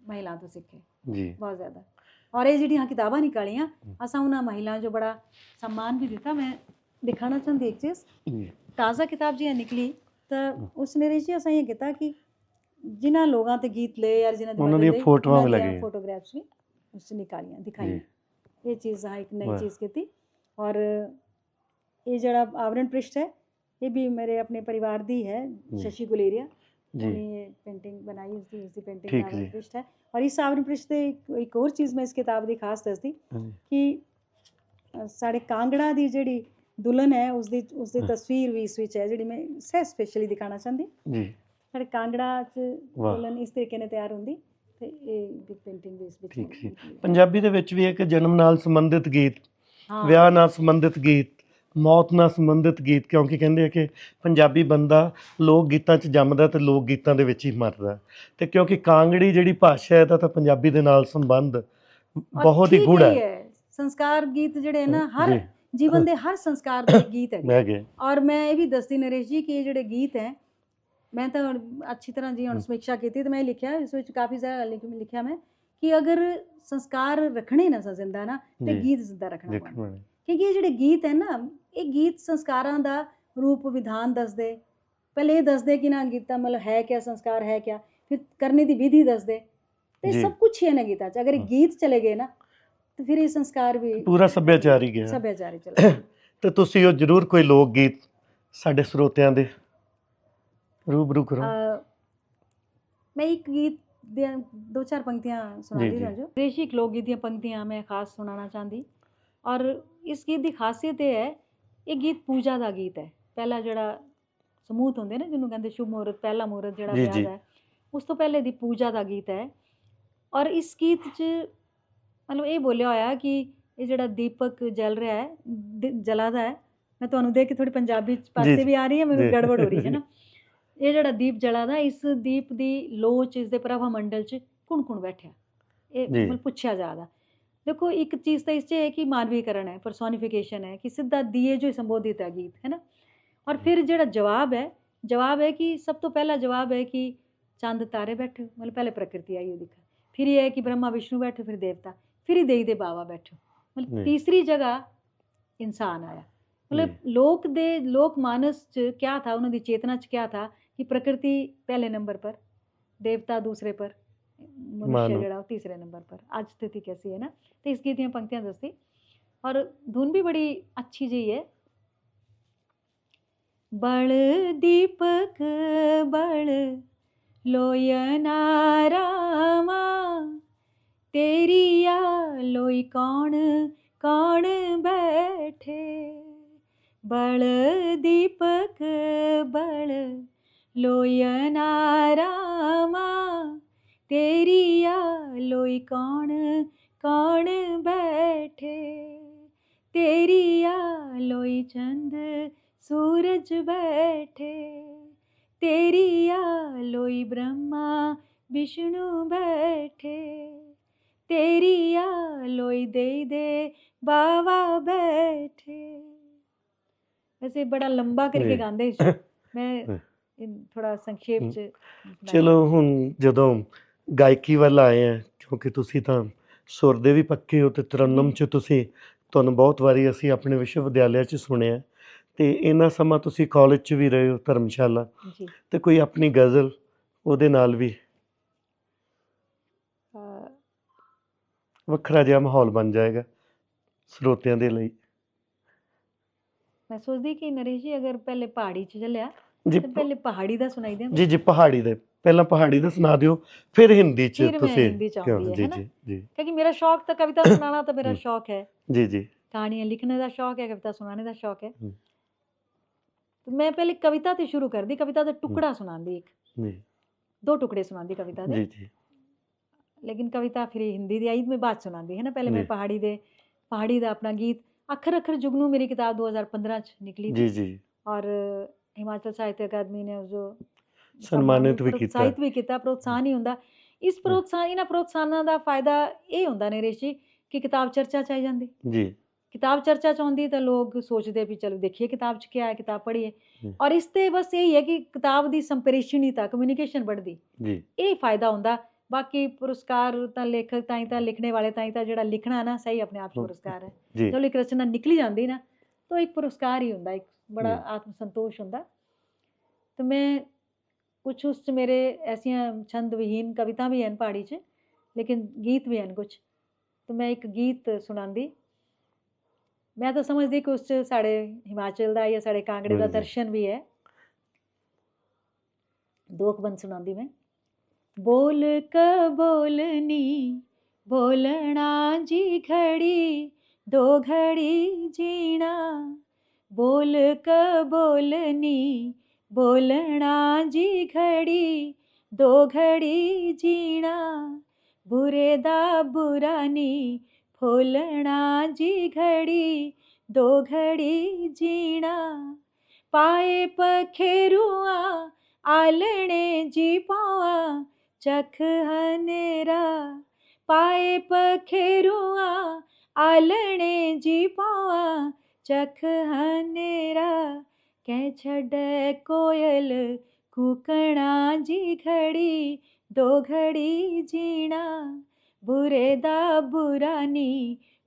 Speaker 1: महिलाओं तो सीखे,
Speaker 3: जी।
Speaker 1: बहुत ज़्यादा। और ये ਜਿਹੜੀਆਂ किताबां निकालियां, असां उन्हां महिलाओं जो बड़ा सम्मान भी दिता। मैं दिखाना चाहती एक चीज़,
Speaker 3: जी।
Speaker 1: ताज़ा किताब जि'यां निकली तो उसने जी असां ये कीता कि जिन्हां लोगां ते गीत ले यार जिन्हां दी
Speaker 3: ਉਹਨਾਂ
Speaker 1: मदद
Speaker 3: ਦੀਆਂ
Speaker 1: लई,
Speaker 3: ਫੋਟੋਆਂ
Speaker 1: उन्हां
Speaker 3: ਵੀ
Speaker 1: दियां
Speaker 3: ਲੱਗੀਆਂ।
Speaker 1: फोटोग्राफ्स भी उस च निकालियां,
Speaker 3: जी।
Speaker 1: दिखाइयां। ये चीज़ हाँ एक नई
Speaker 3: वाह।
Speaker 1: चीज़ की थी। और ये जड़ा आवरण पृष्ठ है, ये भी मेरे अपने परिवार दी है, शशि गुलेरिया।
Speaker 3: जी।
Speaker 1: उन्हें ये पेंटिंग बनाई, उसकी पेंटिंग
Speaker 3: ठीक
Speaker 1: का आवरण
Speaker 3: जी।
Speaker 1: पृष्ठ है। और इस आवरण पृष्ठ से एक और चीज़ मैं इस किताब की खास दसदी
Speaker 3: हाँ जी।
Speaker 1: कि साढ़े कांगड़ा दी जेड़ी दुल्हन है उसकी तस्वीर भी इस विच है, जेड़ी मैं सह स्पेशली दिखाना चाहती।
Speaker 3: जी।
Speaker 1: साढ़े कांगड़ा च
Speaker 3: वाह।
Speaker 1: दुल्हन इस तरीके ने तैयार होंदी ते ये भी पेंटिंग भी इस विच
Speaker 3: ਠੀਕ ਸੀ।
Speaker 1: निकली है।
Speaker 3: ਪੰਜਾਬੀ ਦੇ ਵਿੱਚ ਵੀ ਇੱਕ ਜਨਮ ਨਾਲ ਸੰਬੰਧਿਤ ਗੀਤ,
Speaker 1: हाँ
Speaker 3: ਵਿਆਹ ਨਾਲ ਸੰਬੰਧਿਤ ਗੀਤ, ਮੌਤ ਨਾਲ ਸੰਬੰਧਿਤ ਗੀਤ, ਕਿਉਂਕਿ ਕਹਿੰਦੇ ਆ ਕਿ ਪੰਜਾਬੀ ਬੰਦਾ ਲੋਕ ਗੀਤਾਂ 'ਚ ਜੰਮਦਾ ਤੇ ਲੋਕ ਗੀਤਾਂ ਦੇ ਵਿੱਚ ਹੀ ਮਰਦਾ। ਤੇ ਕਿਉਂਕਿ ਕਾਂਗੜੀ ਜਿਹੜੀ ਭਾਸ਼ਾ ਹੈ, ਇਹਦਾ ਤਾਂ ਪੰਜਾਬੀ ਦੇ ਨਾਲ ਸੰਬੰਧ
Speaker 1: और
Speaker 3: ਬਹੁਤ ਹੀ
Speaker 1: ठीक
Speaker 3: ਗੂੜਾ
Speaker 1: है ही
Speaker 3: ਹੈ।
Speaker 1: है संस्कार गीत जेड़े ना हर
Speaker 3: जी।
Speaker 1: जीवन दे हर संस्कार दे गीत है।
Speaker 3: ਬਹਿ ਗਏ।
Speaker 1: और मैं ये भी दसदी नरेश जी कि ये जेड़े गीत हैं, मैं तो अच्छी तरह जी हुण समीक्षा की तो मैं लिखा इस विच काफ़ी सारा लिखा मैं कि अगर संस्कार रखने ना जिंदा ना तो
Speaker 3: जी।
Speaker 1: गीत जिंदा रखना
Speaker 3: ਦੇਖਣ
Speaker 1: पौना।
Speaker 3: ਵਾਲੇ।
Speaker 1: क्योंकि ये जेड़े गीत है ना, ये गीत संस्कारां दा रूप विधान दसदे। पहले ये दसदे कि ना गीता मतलब है क्या, संस्कार है क्या, फिर करने दी विधि दसदे। तो
Speaker 3: जी।
Speaker 1: सब कुछ ही है ना गीता च। अगर ये गीत चले गए ना तो फिर ये संस्कार भी
Speaker 3: ਪੂਰਾ ਸੱਭਿਆਚਾਰ ਹੀ ਗਿਆ।
Speaker 1: सभ्याचार ही चला गया।
Speaker 3: ਤੇ ਤੁਸੀਂ ਉਹ ਜ਼ਰੂਰ ਕੋਈ ਲੋਕ ਗੀਤ ਸਾਡੇ ਸਰੋਤਿਆਂ ਦੇ ਰੂਬਰੂ ਕਰੋ।
Speaker 1: मैं एक गीत दो चार पंक्तियां सुना
Speaker 3: जी,
Speaker 1: दी
Speaker 3: जी।
Speaker 1: जो देशिक लोकगीत ਦੀਆਂ पंक्तियां मैं खास सुनाना चाहती। और इस गीत की खासियत ये है, ये गीत पूजा का गीत है। पहला जड़ा समूहत होंगे ना जिन्होंने कहते शुभ मुहूर्त, पहला मुहूर्त जड़ा
Speaker 3: जी,
Speaker 1: ब्याह
Speaker 3: जी।
Speaker 1: दा है, उस तो पहले दी पूजा का गीत है। और इस गीत च मतलब ये बोलिया होया कि ये जड़ा दीपक जल रहा है, जला दा है। मैं तुहानू देख के थोड़ी पंजाबी
Speaker 3: जी,
Speaker 1: पासे
Speaker 3: जी।
Speaker 1: भी आ रही है, मेरे
Speaker 3: जी।
Speaker 1: गड़बड़ हो रही है ना। ये जड़ा दीप जला दा, इस दीप दी लोऽ च, इसदे प्रभा मंडल च कुण कुण बैठा, ये
Speaker 3: जी।
Speaker 1: मतलब पुछया जा रहा। देखो एक चीज़ तो इससे है कि मानवीकरण है, पर्सोनिफिकेशन है, कि सिद्धा दिए जो संबोधित है गीत, है ना। और फिर जेड़ा जवाब है कि सब तो पहला जवाब है कि चंद तारे बैठे, मतलब पहले प्रकृति आई दिखा। फिर ये है कि ब्रह्मा विष्णु बैठे, फिर देवता, फिर ही देई दे बाबा बैठो। मतलब
Speaker 3: जी।
Speaker 1: तीसरी जगह इंसान आया। मतलब लोक मानस च क्या था, उन्होंने चेतना च क्या था कि प्रकृति पहले नंबर पर, देवता दूसरे पर, मनुष्य
Speaker 3: मानव।
Speaker 1: जड़ा तीसरे नंबर पर। आज स्थिति कैसी है ना। तो इस गीत दी पंक्तियां दसती और धुन भी बड़ी अच्छी जी है। बड़ दीपक बड़ लोयना रामा, तेरी या लोई कौन कौन बैठे। बड़ दीपक बड़ लोयना रामा, तेरी या लोई कौन कौन बैठे। तेरी या लोई चंद सूरज बैठे, तेरी या लोई ब्रह्मा विष्णु बैठे, तेरी या लोई दे बाबा बैठे। वैसे बड़ा लंबा करके गांदे मैं ਥੋੜਾ ਸੰਖੇਪ
Speaker 3: ਹਮ,
Speaker 1: ਚ ਸੁਣਾਈਏ।
Speaker 3: ਚਲੋ ਹੁਣ ਜਦੋਂ ਗਾਇਕੀ ਵੱਲ ਆਏ ਆ, ਕਿਉਂਕਿ ਤੁਸੀਂ ਤਾਂ ਸੁਰ ਦੇ ਵੀ ਪੱਕੇ ਹੋ ਤੇ ਤਰੰਨਮ
Speaker 1: ਜੀ
Speaker 3: 'ਚ ਤੁਸੀਂ, ਤੁਹਾਨੂੰ ਬਹੁਤ ਵਾਰੀ ਅਸੀਂ ਆਪਣੇ ਵਿਸ਼ਵ ਵਿਦਿਆਲਿਆ 'ਚ ਸੁਣਿਆ, ਤੇ ਇੰਨਾ ਸਮਾਂ ਤੁਸੀਂ ਕਾਲਜ 'ਚ ਵੀ ਰਹੇ ਹੋ ਧਰਮਸ਼ਾਲਾ,
Speaker 1: ਜੀ
Speaker 3: ਤੇ ਕੋਈ ਆਪਣੀ ਗਜ਼ਲ ਉਹਦੇ ਨਾਲ ਵੀ
Speaker 1: ਅਹ,
Speaker 3: ਵੱਖਰਾ ਜਿਹਾ ਮਾਹੌਲ ਬਣ ਜਾਏਗਾ ਸਰੋਤਿਆਂ ਦੇ ਲਈ।
Speaker 1: ਮੈਂ ਸੋਚਦੀ ਕਿ ਨਰੇਸ਼ ਜੀ ਅਗਰ ਪਹਿਲੇ ਪਹਾੜੀ ਚ ਚੱਲਿਆ
Speaker 3: ਜੀ
Speaker 1: ਤੇ ਪਹਿਲੇ ਪਹਾੜੀ ਦਾ ਸੁਣਾਈ ਦਿਆਂ
Speaker 3: ਜੀ ਜੀ ਪਹਾੜੀ ਦੇ, ਪਹਿਲਾਂ ਪਹਾੜੀ ਦਾ ਸੁਣਾ ਦਿਓ, ਫਿਰ ਹਿੰਦੀ 'ਚ
Speaker 1: ਫਿਰ ਮੈਂ
Speaker 3: ਤੁਸੀਂ
Speaker 1: ਹਿੰਦੀ ਚ
Speaker 3: ਕਿਉਂ?
Speaker 1: ਆਉਂਦੀ
Speaker 3: ਜੀ
Speaker 1: ਹੈ ਨਾ,
Speaker 3: ਜੀ ਜੀ
Speaker 1: क्योंकि मेरा शौक तो कविता सुनाना तो मेरा
Speaker 3: हम्म,
Speaker 1: शौक है,
Speaker 3: जी जी
Speaker 1: कहानियां लिखने का शौक है, कविता सुनाने का शौक है।
Speaker 3: हम्म,
Speaker 1: तो मैं पहले कविता तो शुरू कर दी, कविता का
Speaker 3: हम्म,
Speaker 1: टुकड़ा सुनांदी, एक
Speaker 3: जी
Speaker 1: दो टुकड़े सुनांदी कविता दे,
Speaker 3: जी जी
Speaker 1: लेकिन कविता फिर हिंदी दी आई में बात सुनांदी है ना। पहले मैं
Speaker 3: जी
Speaker 1: पहाड़ी दा अपना गीत अखर अखर जुगनू, मेरी किताब 2015 च निकली
Speaker 3: जी
Speaker 1: थी,
Speaker 3: जी
Speaker 1: और हिमाचल साहित्य अकादमी ने जो
Speaker 3: ਸਨਮਾਨਿਤ ਵੀ ਕੀਤਾ।
Speaker 1: प्रोत्साहित भी किया। प्रोत्साहन ही हुंदा इस प्रोत्साहन, इन्हां प्रोत्साहनां दा फायदा ਇਹ ਹੁੰਦਾ नरेश जी कि किताब चर्चा च आई जांदी।
Speaker 3: जी
Speaker 1: किताब चर्चा च आउंदी तो लोग सोचते भी चलो देखिए किताब च क्या है, किताब पढ़िए,
Speaker 3: हम्म,
Speaker 1: और इसते बस यही है कि किताब दी संप्रेषणीयता, कम्युनिकेशन बढ़दी,
Speaker 3: जी
Speaker 1: ਇਹ फायदा ਹੁੰਦਾ। बाकी पुरस्कार ਤਾਂ ਲੇਖਕ ਤਾਈਂ ਤਾਂ ਲਿਖਣੇ ਵਾਲੇ ਤਾਈਂ ਤਾਂ ਜਿਹੜਾ ਲਿਖਣਾ ਨਾ ਸਹੀ ਆਪਣੇ ਆਪ 'ਚ ਪੁਰस्कार ਹੈ।
Speaker 3: जी
Speaker 1: ਜਦੋਂ ਇੱਕ ਰਚਨਾ ਨਿਕਲੀ ਜਾਂਦੀ ਨਾ ਤਾਂ ਇੱਕ ਪੁਰस्कार ਹੀ ਹੁੰਦਾ, ਇੱਕ ਬੜਾ
Speaker 3: जी
Speaker 1: ਆਤਮ ਸੰਤੋਸ਼ ਹੁੰਦਾ। ਤੇ ਮੈਂ ਕੁਛ ਉਸ 'ਚ ਮੇਰੇ ਐਸੀਆਂ ਛੰਦ ਵਿਹੀਨ ਕਵਿਤਾ ਵੀ ਹਨ ਪਹਾੜੀ 'ਚ, ਲੇਕਿन ਗੀਤ ਵੀ ਹਨ ਕੁਛ। ਤੇ ਮੈਂ ਇੱਕ ਗੀਤ ਸੁਣਾਉਂਦੀ। ਮੈਂ ਤਾਂ ਸਮਝਦੀ ਕਿ ਉਸ 'ਚ ਸਾਡੇ ਹਿਮਾਚਲ ਦਾ ਜਾਂ ਸਾਡੇ ਕਾਂਗੜੇ ਦਾ
Speaker 3: जी
Speaker 1: ਦਰਸ਼ਨ ਵੀ ਹੈ। ਦੋ ਕੁ ਬੰਦ ਸੁਣਾਉਂਦੀ ਮੈਂ। बोल बोलनी बोलना जी घड़ी, दो घड़ी जीना, बोल बोलनी बोलना जी घड़ी, दो घड़ी जीना, बुरे दा बुरा नी फोलना जी घड़ी, दो घड़ी जीना, पाए पखेरुआ आलने जी पावा, चख हनेरा, पाए पखेरुआ आलने जी पावा, चख हनेरा, कह छड़े कोयल कूकणा जी घड़ी, दो घड़ी जीना, बुरे दा बुरा नी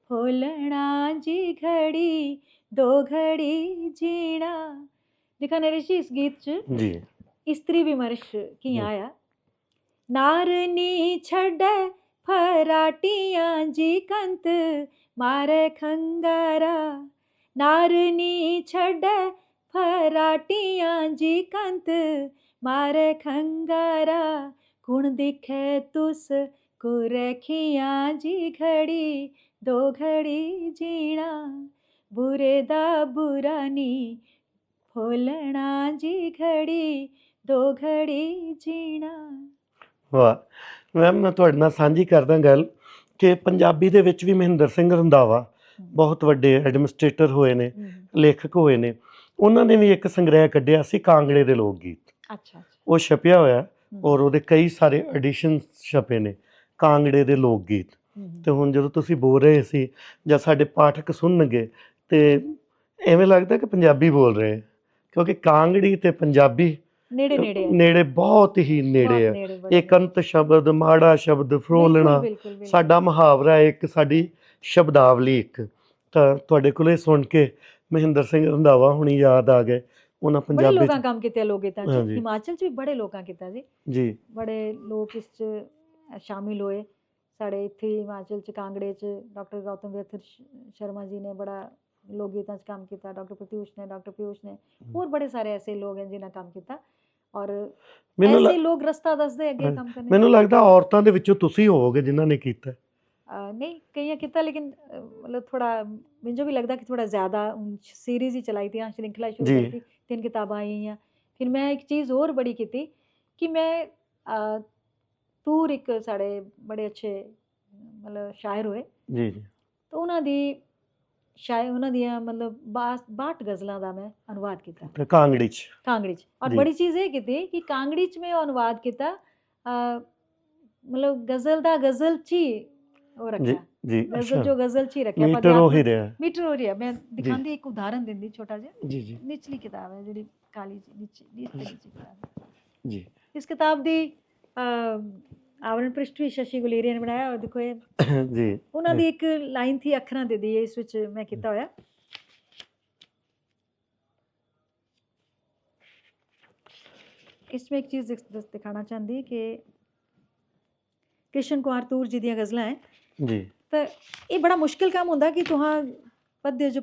Speaker 1: फोलना जी घड़ी, दो घड़ी जीना। देखा नरेश जी इस गीत च
Speaker 3: जी
Speaker 1: स्त्री विमर्श कि'यां आया। नारनी छड़े फराटियां जी कंत मारे खंगारा, नारनी छड़े फराटियां जी कंत मारे खंगारा, कुण दिखे तुस कुरखियां जी घड़ी, दो घड़ी जीना, बुरे दा बुरा नी फोलना जी घड़ी, दो घड़ी जीना।
Speaker 3: ਵਾਹ ਮੈਮ, ਮੈਂ ਤੁਹਾਡੇ ਨਾਲ ਸਾਂਝੀ ਕਰਦਾ ਗੱਲ ਕਿ ਪੰਜਾਬੀ ਦੇ ਵਿੱਚ ਵੀ ਮਹਿੰਦਰ ਸਿੰਘ ਰੰਧਾਵਾ ਬਹੁਤ ਵੱਡੇ ਐਡਮਿਨਿਸਟ੍ਰੇਟਰ ਹੋਏ ਨੇ, ਲੇਖਕ ਹੋਏ ਨੇ। ਉਹਨਾਂ ਨੇ ਵੀ ਇੱਕ ਸੰਗ੍ਰਹਿ ਕੱਢਿਆ ਸੀ ਕਾਂਗੜੇ ਦੇ ਲੋਕ ਗੀਤ,
Speaker 1: ਅੱਛਾ
Speaker 3: ਉਹ ਛਪਿਆ ਹੋਇਆ, ਔਰ ਉਹਦੇ ਕਈ ਸਾਰੇ ਐਡੀਸ਼ਨ ਛਪੇ ਨੇ ਕਾਂਗੜੇ ਦੇ ਲੋਕ ਗੀਤ। ਤੇ ਹੁਣ ਜਦੋਂ ਤੁਸੀਂ ਬੋਲ ਰਹੇ ਸੀ ਜਾਂ ਸਾਡੇ ਪਾਠਕ ਸੁਣਨਗੇ ਤੇ ਐਵੇਂ ਲੱਗਦਾ ਕਿ ਪੰਜਾਬੀ ਬੋਲ ਰਹੇ, ਕਿਉਂਕਿ ਕਾਂਗੜੀ ਤੇ ਪੰਜਾਬੀ
Speaker 1: ਨੇੜੇ ਨੇੜੇ ਹੈ,
Speaker 3: ਨੇੜੇ ਬਹੁਤ ਹੀ ਨੇੜੇ
Speaker 1: ਬਹੁਤ
Speaker 3: ਆ।
Speaker 1: ਨੇੜੇ, ਬੜੇ
Speaker 3: ਇੱਕ ਅੰਤ ਸ਼ਬਦ, ਮਾੜਾ ਸ਼ਬਦ, ਫਰੋਲਣਾ,
Speaker 1: ਬਿਲਕੁਲ ਬਿਲਕੁਲ
Speaker 3: ਸਾਡਾ ਮੁਹਾਵਰਾ ਹੈ, ਇੱਕ ਸਾਡੀ ਸ਼ਬਦਾਵਲੀ ਇੱਕ। ਤਾਂ ਤੁਹਾਡੇ ਕੋਲੇ ਸੁਣ ਕੇ ਮਹਿੰਦਰ ਸਿੰਘ ਰੰਧਾਵਾ ਹੁਣੀ ਯਾਦ ਆ ਗਏ। ਉਹਨਾਂ
Speaker 1: ਬੜੇ
Speaker 3: ਪੰਜਾਬੀ
Speaker 1: ਲੋਕਾਂ
Speaker 3: ਚ
Speaker 1: ਕੰਮ ਕੀਤੇ ਲੋਕ ਗੀਤਾਂ 'ਚ,
Speaker 3: ਹਾਂਜੀ
Speaker 1: ਹਿਮਾਚਲ 'ਚ ਵੀ ਬੜੇ ਲੋਕਾਂ ਕੀਤਾ ਜੀ,
Speaker 3: ਜੀ
Speaker 1: ਬੜੇ ਲੋਕ ਇਸ 'ਚ ਸ਼ਾਮਿਲ ਹੋਏ। ਸਾਡੇ ਇੱਥੇ ਹਿਮਾਚਲ 'ਚ ਕਾਂਗੜੇ 'ਚ ਡਾਕਟਰ ਗੌਤਮ ਵੇਥਰ ਸ਼ਰਮਾ ਜੀ ਨੇ ਬੜਾ ਲੋਕ ਗੀਤਾਂ 'ਚ ਕੰਮ ਕੀਤਾ, ਡਾਕਟਰ ਪਿਊਸ਼ ਨੇ, ਹੋਰ ਬੜੇ ਸਾਰੇ ਐਸੇ ਲੋਕ ਹਨ ਜਿਨ੍ਹਾਂ ਕੰਮ ਕੀਤਾ, ਔਰ
Speaker 3: ਮੈਨੂੰ
Speaker 1: ਐਸੇ ਲੋਕ ਰਸਤਾ ਦੱਸਦੇ ਅੱਗੇ ਕੰਮ ਕਰਨੇ।
Speaker 3: ਮੈਨੂੰ ਲੱਗਦਾ ਔਰਤਾਂ ਦੇ ਵਿੱਚੋਂ ਤੁਸੀਂ ਹੋਵੋਗੇ ਜਿਨ੍ਹਾਂ ਨੇ ਕੀਤਾ।
Speaker 1: नहीं कई किया, लेकिन मतलब थोड़ा मुझे भी लगता कि थोड़ा ज़्यादा सीरीज़ ही चलाई थी, हाँ श्रृंखला शुरू
Speaker 3: जी
Speaker 1: करी थी, 3 किताबां आई हैं। फिर मैं एक चीज़ और बड़ी की थी कि मैं तूर एक साढ़े बड़े अच्छे मतलब शायर होए,
Speaker 3: जी जी
Speaker 1: तो उन्होंने दियां मतलब 62 गज़लां दा मैं अनुवाद किया
Speaker 3: ਤੇ ਕਾਂਗੜੀ ਚ
Speaker 1: कांगड़ी च। और
Speaker 3: जी
Speaker 1: बड़ी चीज़ ये की थी कि कांगड़ी च मैं अनुवाद किया, मतलब गज़ल दा गज़ल च ही ਉਹ
Speaker 3: ਜੀ
Speaker 1: ਰੱਖਿਆ,
Speaker 3: ਜੀ
Speaker 1: ਗਜ਼ਲ ਜੋ
Speaker 3: ਅੱਛਾ,
Speaker 1: ਗਜ਼ਲ 'ਚ ਹੀ ਰੱਖਿਆ,
Speaker 3: ਮੀਟਰ ਉਹ ਹੀ ਰਿਹਾ।
Speaker 1: ਮੀਟਰ ਹੋ ਰਿਹਾ। ਮੈਂ ਦਿਖਾਉਂਦੀ ਇੱਕ ਉਦਾਹਰਨ ਦਿੰਦੀ ਛੋਟਾ ਜਿਹਾ,
Speaker 3: ਜੀ ਜੀ
Speaker 1: ਨਿਚਲੀ ਕਿਤਾਬ ਹੈ ਜਿਹੜੀ काली जी नीचे नीचे करा दो।
Speaker 3: जी
Speaker 1: इस किताब दी आवरण पृष्ठ भी शशि गुलेरिया ने बनाया और देखो ये
Speaker 3: जी
Speaker 1: ਉਹਨਾਂ ਦੀ ਇੱਕ ਲਾਈਨ ਥੀ ਅੱਖਰਾਂ ਦੇ ਦੀ ਇਸ ਵਿੱਚ ਮੈਂ ਕੀਤਾ ਹੋਇਆ। इसमें एक चीज़ दिखाना चाहती कि कृष्ण कुमार तूर जी ਦੀਆਂ ਗਜ਼ਲਾਂ ਹੈ
Speaker 3: जी
Speaker 1: ਤਾਂ ਇਹ ਬੜਾ ਮੁਸ਼ਕਿਲ ਕੰਮ ਹੁੰਦਾ ਕਿ ਤੁਹਾਂ ਪੱਦੇ ਚ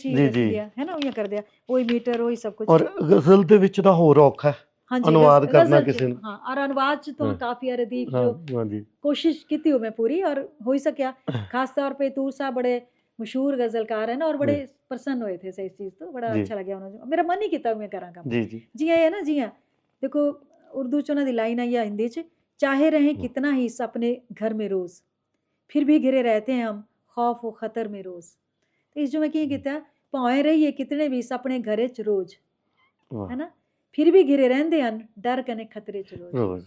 Speaker 1: ਹੀ
Speaker 3: ਜੀ,
Speaker 1: ਰੱਖੀ
Speaker 3: ਜੀ।
Speaker 1: ਆ ਹੈ ਨਾ ਉਹ ਕਰ ਦਿਆ ਉਹੀ ਮੀਟਰ ਉਹੀ ਸਭ ਕੁਝ।
Speaker 3: ਔਰ ਗਜ਼ਲ ਦੇ ਵਿੱਚ ਤਾਂ ਹੋਰ ਔਖਾ ਹੈ
Speaker 1: ਹਾਂਜੀ
Speaker 3: ਅਨੁਵਾਦ ਕਰਨਾ
Speaker 1: ਗਜ਼ਲ 'ਚ,
Speaker 3: ਕਿਸੇ ਨੂੰ।
Speaker 1: ਹਾਂ ਔਰ ਅਨੁਵਾਦ ਚ
Speaker 3: ਹਾਂ।
Speaker 1: तो काफी रदीफ
Speaker 3: हाँ
Speaker 1: जो
Speaker 3: हाँ जी
Speaker 1: कोशिश की थी मैं पूरी और हो ही सकिया। खास तौर पे तूर साहब बड़े मशहूर गजलकार हैं ना और बड़े
Speaker 3: जी।
Speaker 1: प्रसन्न हुए थे इस चीज़ तो बड़ा
Speaker 3: जी।
Speaker 1: अच्छा लगा उन्होंने मेरा मन ही किया मैं करा काम।
Speaker 3: जी जी
Speaker 1: जी हाँ ना जी हाँ देखो उर्दू च उन्होंने लाइन आई है हिंदी च चाहे रहें कितना ही अपने घर में रोज़ फिर भी घिरे रहते हैं हम खौफ व खतर में रोज़। तो इस जो मैं किया भावें रहिए कितने भी अपने घरे च रोज़
Speaker 3: वाह
Speaker 1: है ना फिर भी घिरे रहते हैं डर कने खतरे च रोज़।
Speaker 3: रोज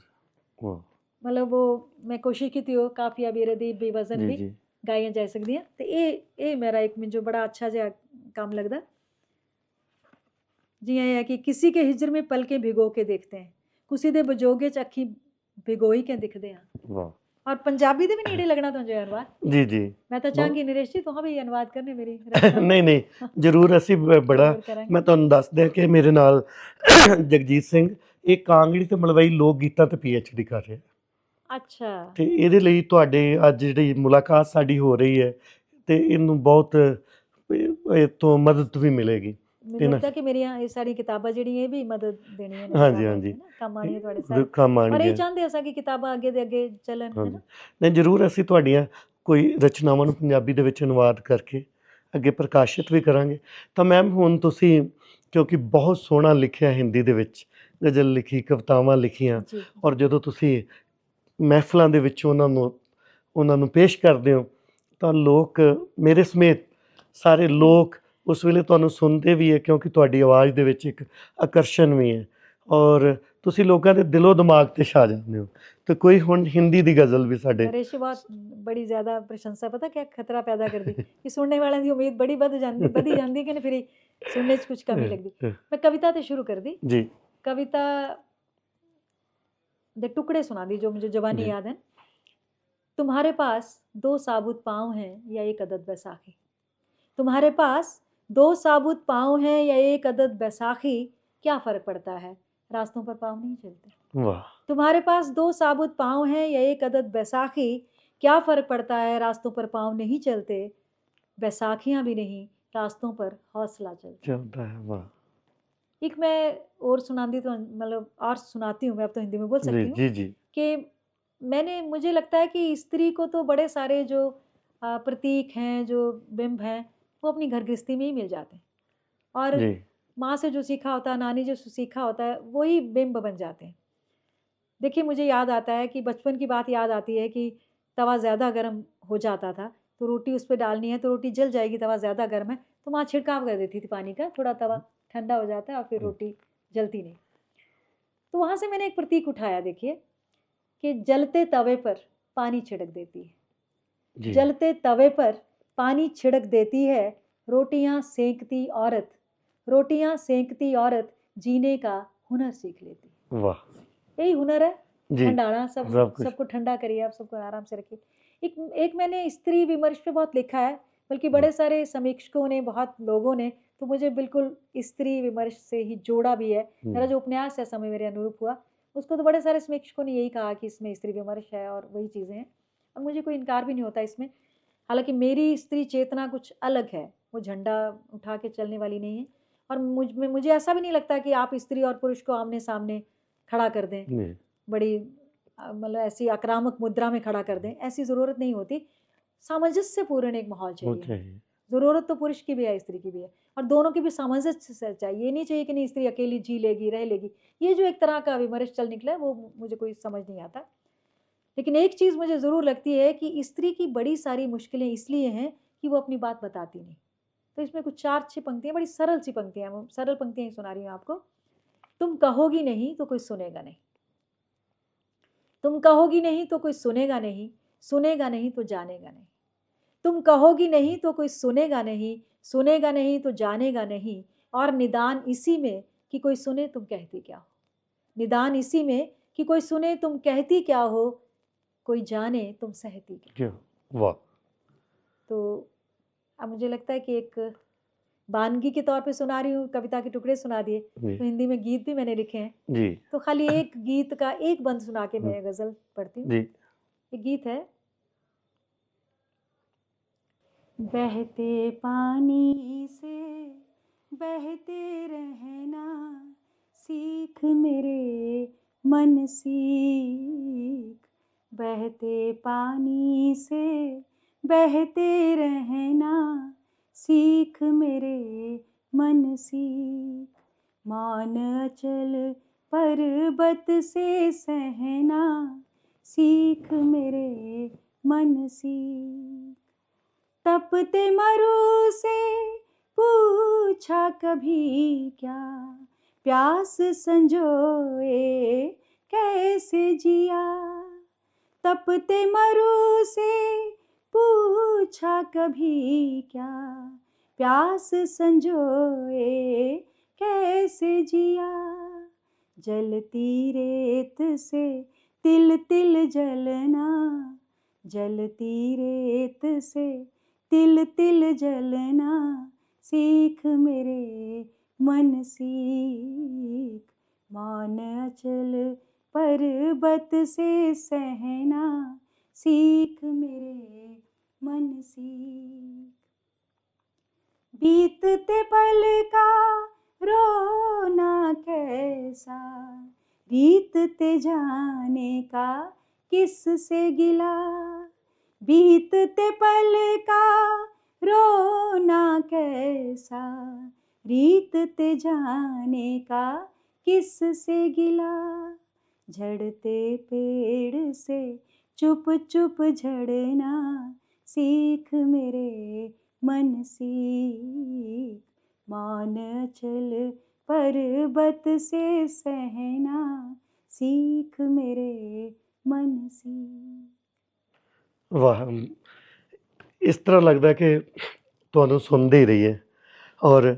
Speaker 3: वाह
Speaker 1: मतलब वो मैं कोशिश की थी काफिया बेरदीब बेवजन
Speaker 3: जी
Speaker 1: भी
Speaker 3: जी
Speaker 1: गाइयां जा सकदियां ते ये मेरा एक मुझे बड़ा अच्छा जिहा काम लगदा। जियां ये है कि किसी के हिजर में पलकें भिगो के देखते हैं कुसी दे बजोगे च अखी भिगोई के दिखदे हैं।
Speaker 3: वाह
Speaker 1: और पंजाबी दे भी नेड़े लगना तो जो अनुवाद
Speaker 3: जी जी
Speaker 1: मैं तो
Speaker 3: बहुत-
Speaker 1: चाहांगी नरेश जी तुहां भी अनुवाद करने मेरी रचना
Speaker 3: ਨਹੀਂ ਨਹੀਂ ਜ਼ਰੂਰ ਅਸੀਂ ਬੜਾ
Speaker 1: ਜ਼ਰੂਰ ਕਰਾਂਗੇ।
Speaker 3: ਮੈਂ ਤੁਹਾਨੂੰ ਦੱਸ ਦਿਆਂ ਕਿ ਮੇਰੇ ਨਾਲ ਜਗਜੀਤ ਸਿੰਘ ਇਹ ਕਾਂਗੜੀ ਤੇ ਮਲਵਈ ਲੋਕ ਗੀਤਾਂ ਤੇ PhD ਕਰ ਰਿਹਾ
Speaker 1: अच्छा
Speaker 3: ਤੇ ਇਹਦੇ ਲਈ ਤੁਹਾਡੇ ਅੱਜ ਜਿਹੜੀ ਮੁਲਾਕਾਤ ਸਾਡੀ ਹੋ ਰਹੀ ਹੈ ਤੇ ਇਹਨੂੰ ਬਹੁਤ ਇਹ ਤੋਂ ਮਦਦ ਵੀ ਮਿਲੇਗੀ।
Speaker 1: ਮੈਨੂੰ ਲੱਗਦਾ ਕਿ ਮੇਰੀਆਂ ਇਹ ਸਾਰੀ ਕਿਤਾਬਾਂ ਜਿਹੜੀਆਂ ਇਹ ਵੀ ਮਦਦ ਦੇਣੀਆਂ ਨੇ
Speaker 3: ਹਾਂਜੀ,
Speaker 1: ਕਿਤਾਬਾਂ
Speaker 3: ਹਾਂਜੀ।
Speaker 1: ਹੈ ਨਾ ਕੰਮ ਆਉਣੀਆਂ ਤੁਹਾਡੇ ਸਾਰੇ
Speaker 3: ਕੰਮ
Speaker 1: ਔਰ ਇਹ
Speaker 3: ਆਣਗੇ
Speaker 1: ਚਾਹੁੰਦੇ ਅਸਾਂ ਕਿ ਕਿਤਾਬਾਂ ਅੱਗੇ ਦੇ ਅੱਗੇ ਚੱਲਣ ਹੈ
Speaker 3: ਹਾਂਜੀ
Speaker 1: ਨਾ।
Speaker 3: ਨਹੀਂ ਜ਼ਰੂਰ ਅਸੀਂ ਤੁਹਾਡੀਆਂ ਕੋਈ ਰਚਨਾਵਾਂ ਨੂੰ ਪੰਜਾਬੀ ਦੇ ਵਿੱਚ ਅਨੁਵਾਦ ਕਰਕੇ ਅੱਗੇ ਪ੍ਰਕਾਸ਼ਿਤ ਵੀ ਕਰਾਂਗੇ। ਤਾਂ ਮੈਮ ਹੁਣ ਤੁਸੀਂ ਕਿਉਂਕਿ ਬਹੁਤ ਸੋਹਣਾ ਲਿਖਿਆ ਹਿੰਦੀ ਦੇ ਵਿੱਚ ਗਜ਼ਲ ਲਿਖੀ ਕਵਿਤਾਵਾਂ ਲਿਖੀਆਂ
Speaker 1: ਜੀ
Speaker 3: ਔਰ ਜਦੋਂ ਤੁਸੀਂ ਮਹਿਫਲਾਂ ਦੇ ਵਿੱਚ ਉਹਨਾਂ ਨੂੰ ਪੇਸ਼ ਕਰਦੇ ਹੋ ਤਾਂ ਲੋਕ ਮੇਰੇ ਸਮੇਤ ਸਾਰੇ ਲੋਕ ਉਸ ਵੇਲੇ ਤੁਹਾਨੂੰ ਸੁਣਦੇ ਵੀ ਹੈ ਕਿਉਂਕਿ ਤੁਹਾਡੀ ਆਵਾਜ਼ ਦੇ ਵਿੱਚ ਇੱਕ ਆਕਰਸ਼ਣ ਵੀ ਹੈ ਔਰ ਤੁਸੀਂ ਲੋਕਾਂ ਦੇ ਦਿਲੋਂ ਦਿਮਾਗ ਤੇ ਛਾ ਜਾਂਦੇ ਹੋ। ਤੇ ਕੋਈ ਹੁਣ ਹਿੰਦੀ ਦੀ ਗਜ਼ਲ ਵੀ ਸਾਡੇ
Speaker 1: नरेश जी बहुत बड़ी ज़्यादा प्रशंसा पता क्या खतरा पैदा कर दी कि सुनने वालों की उम्मीद बड़ी बधी जाती कि नहीं फिर सुनने च कुछ कमी लगती। मैं कविता तो शुरू कर दी
Speaker 3: ਜੀ
Speaker 1: कविता दे टुकड़े सुना दी जो मुझे जबानी
Speaker 3: जी।
Speaker 1: याद है। तुम्हारे पास दो साबुत पाँव हैं या एक अदद बैसाखी तुम्हारे पास दो साबुत पाँव हैं या एक अदद बैसाखी क्या फ़र्क पड़ता है रास्तों पर पाँव नहीं चलते।
Speaker 3: ਵਾਹ
Speaker 1: तुम्हारे पास दो साबुत पाँव हैं या एक अदद बैसाखी क्या फ़र्क पड़ता है रास्तों पर पाँव नहीं चलते बैसाखियाँ भी नहीं रास्तों पर हौसला चलता।
Speaker 3: ਚੱਲਦਾ ਹੈ ਵਾਹ
Speaker 1: एक मैं और सुनाती तो मतलब और सुनाती हूँ मैं अब तो हिंदी में बोल
Speaker 3: जी
Speaker 1: सकती हूँ
Speaker 3: जी जी
Speaker 1: कि मुझे लगता है कि स्त्री को तो बड़े सारे जो प्रतीक हैं जो बिंब हैं वो अपनी घर गृहस्थी में ही मिल जाते हैं और
Speaker 3: जी
Speaker 1: माँ से जो सीखा होता है नानी जो सीखा होता है वही बिंब बन जाते हैं। देखिए मुझे याद आता है कि बचपन की बात याद आती है कि तवा ज़्यादा गर्म हो जाता था तो रोटी उस पर डालनी है तो रोटी जल जाएगी तवा ज़्यादा गर्म है तो माँ छिड़काव कर देती थी पानी का थोड़ा तवा ठंडा हो जाता है और फिर रोटी जलती नहीं। तो वहाँ से मैंने एक प्रतीक उठाया देखिए कि जलते तवे पर पानी छिड़क देती है
Speaker 3: जी
Speaker 1: जलते तवे पर पानी छिड़क देती है रोटियाँ सेंकती औरत जीने का हुनर सीख लेती है।
Speaker 3: वाह
Speaker 1: यही हुनर है
Speaker 3: जी
Speaker 1: ठंडाना
Speaker 3: सब कुछ।
Speaker 1: सबको ठंडा करिए आप सबको आराम से रखिए। एक मैंने स्त्री विमर्श पे बहुत लिखा है बल्कि बड़े सारे समीक्षकों ने बहुत लोगों ने तो मुझे बिल्कुल स्त्री विमर्श से ही जोड़ा भी है। मेरा जो उपन्यास है समय मेरे अनुरूप हुआ उसको तो बड़े सारे समीक्षकों ने यही कहा कि इसमें स्त्री विमर्श है और वही चीज़ें हैं और मुझे कोई इनकार भी नहीं होता इसमें। हालांकि मेरी स्त्री चेतना कुछ अलग है वो झंडा उठा के चलने वाली नहीं है और मुझे ऐसा भी नहीं लगता कि आप स्त्री और पुरुष को आमने सामने खड़ा कर दें
Speaker 3: जी
Speaker 1: बड़ी मतलब ऐसी आक्रामक मुद्रा में खड़ा कर दें ऐसी ज़रूरत नहीं होती। सामंजस्यपूर्ण एक माहौल
Speaker 3: वो
Speaker 1: चाहिए।
Speaker 3: चाहिए
Speaker 1: ज़रूरत तो पुरुष की भी है स्त्री की भी है और दोनों की भी सामंजस्य से चाहिए। ये नहीं चाहिए कि नहीं स्त्री अकेली जी लेगी रह लेगी ये जो एक तरह का विमर्श चल निकला है वो मुझे कोई समझ नहीं आता। लेकिन एक चीज़ मुझे ज़रूर लगती है कि स्त्री की बड़ी सारी मुश्किलें इसलिए हैं कि वो अपनी बात बताती नहीं। तो इसमें कुछ 4-6 पंक्तियाँ बड़ी सरल सी पंक्तियाँ सरल पंक्तियाँ ही सुना रही हूँ आपको। तुम कहोगी नहीं तो कोई सुनेगा नहीं तुम कहोगी नहीं तो कोई सुनेगा नहीं सुनेगा नहीं तो जानेगा नहीं तुम कहोगी नहीं तो कोई सुनेगा नहीं सुनेगा नहीं तो जानेगा नहीं और निदान इसी में
Speaker 4: कि कोई सुने तुम कहती क्या हो, निदान इसी में कि कोई सुने तुम कहती क्या हो, कोई जाने तुम सहती क्या।
Speaker 3: क्या वाह।
Speaker 4: तो अब मुझे लगता है कि एक वानगी के तौर पे सुना रही हूँ, कविता के टुकड़े सुना दिए,
Speaker 3: जी
Speaker 4: तो हिंदी में गीत भी मैंने लिखे हैं,
Speaker 3: जी
Speaker 4: तो खाली एक गीत का एक बंद सुना के मैं
Speaker 3: हम्म,
Speaker 4: गजल पढ़ती हूँ।
Speaker 3: जी
Speaker 4: एक गीत है। बहते पानी से बहते रहना सीख मेरे मन सीख, बहते पानी से बहते रहना सीख मेरे मन सीख, मान अचल पर्वत से सहना सीख मेरे मन सीख, तपते मरु से पूछा कभी क्या, प्यास संजोए कैसे जिया, तपते मरु से पूछा कभी क्या, प्यास संजोए कैसे जिया, जलती रेत से तिल तिल जलना, जलती रेत से तिल तिल जलना सीख मेरे मन सीख, मान अचल पर्वत से सहना सीख मेरे मन सीख, बीतते पल का रोना कैसा, बीतते जाने का किस से गिला, बीतते पल का रोना कैसा, बीतते जाने का किस से गिला, झड़ते पेड़ से चुप चुप झड़ना सीख मेरे मन सीख, मान चल पर्वत से सहना सीख मेरे मन सीख।
Speaker 3: वाह। ਇਸ ਤਰ੍ਹਾਂ ਲੱਗਦਾ ਕਿ ਤੁਹਾਨੂੰ ਸੁਣਦੇ ਹੀ ਰਹੀਏ, ਔਰ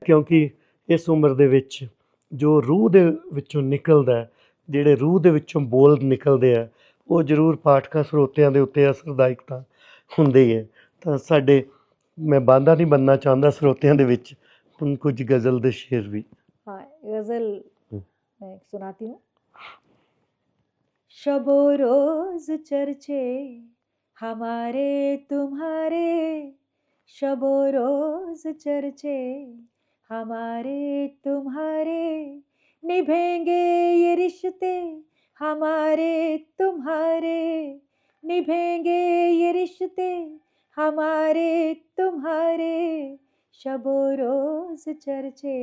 Speaker 3: ਕਿਉਂਕਿ ਇਸ ਉਮਰ ਦੇ ਵਿੱਚ ਜੋ ਰੂਹ ਦੇ ਵਿੱਚੋਂ ਨਿਕਲਦਾ ਹੈ, ਜਿਹੜੇ ਰੂਹ ਦੇ ਵਿੱਚੋਂ ਬੋਲ ਨਿਕਲਦੇ ਆ, ਉਹ ਜ਼ਰੂਰ ਪਾਠਕਾਂ ਸਰੋਤਿਆਂ ਦੇ ਉੱਤੇ ਅਸਰਦਾਇਕ ਤਾਂ ਹੁੰਦੇ ਹੀ ਹੈ। ਤਾਂ ਸਾਡੇ ਮੈਂ ਬਾਂਦਾ ਨਹੀਂ ਬਣਨਾ ਚਾਹੁੰਦਾ ਸਰੋਤਿਆਂ ਦੇ ਵਿੱਚ, ਹੁਣ ਕੁਝ ਗਜ਼ਲ ਦੇ ਸ਼ੇਰ ਵੀ।
Speaker 4: हाँ, गजल मैं सुनाती हूँ। शबो रोज चर्चे हमारे तुम्हारे, शबो रोज चर्चे हमारे तुम्हारे, निभेंगे ये रिश्ते हमारे तुम्हारे, निभेंगे ये रिश्ते हमारे तुम्हारे, शबो रोज चर्चे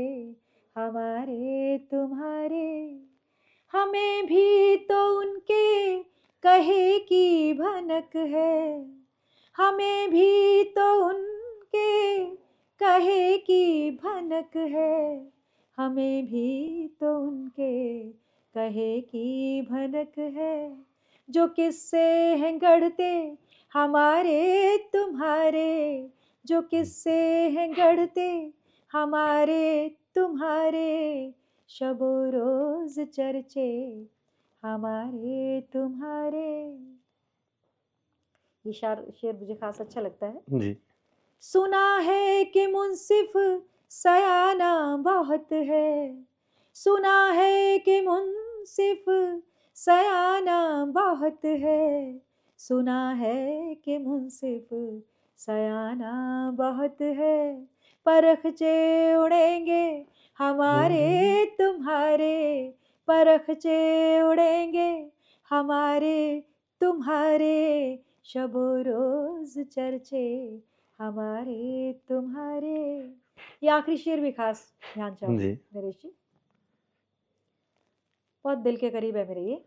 Speaker 4: हमारे तुम्हारे, हमें भी तो उनके कहे की भनक है, हमें भी तो उनके कहे की भनक है, हमें भी तो उनके कहे की भनक है, जो किस्से हैं गढ़ते हमारे तुम्हारे, जो किस्से हैं गढ़ते हमारे तुम्हारे, शबो रोज चर्चे हमारे तुम्हारे। ये शेर मुझे खास अच्छा लगता है।
Speaker 3: जी
Speaker 4: सुना है कि मुंसिफ सयाना बहुत है, सुना है कि मुंसिफ सयाना बहुत है, सुना है कि मुंसिफ सयाना बहुत है, परखचे उड़ेंगे हमारे तुम्हारे, परखचे उड़ेंगे हमारे तुम्हारे, शबो रोज चर्चे हमारे तुम्हारे। ये आखिरी शेर भी खास ध्यान चाहूंगी
Speaker 3: जी
Speaker 4: नरेश जी, बहुत दिल के करीब है मेरे ये।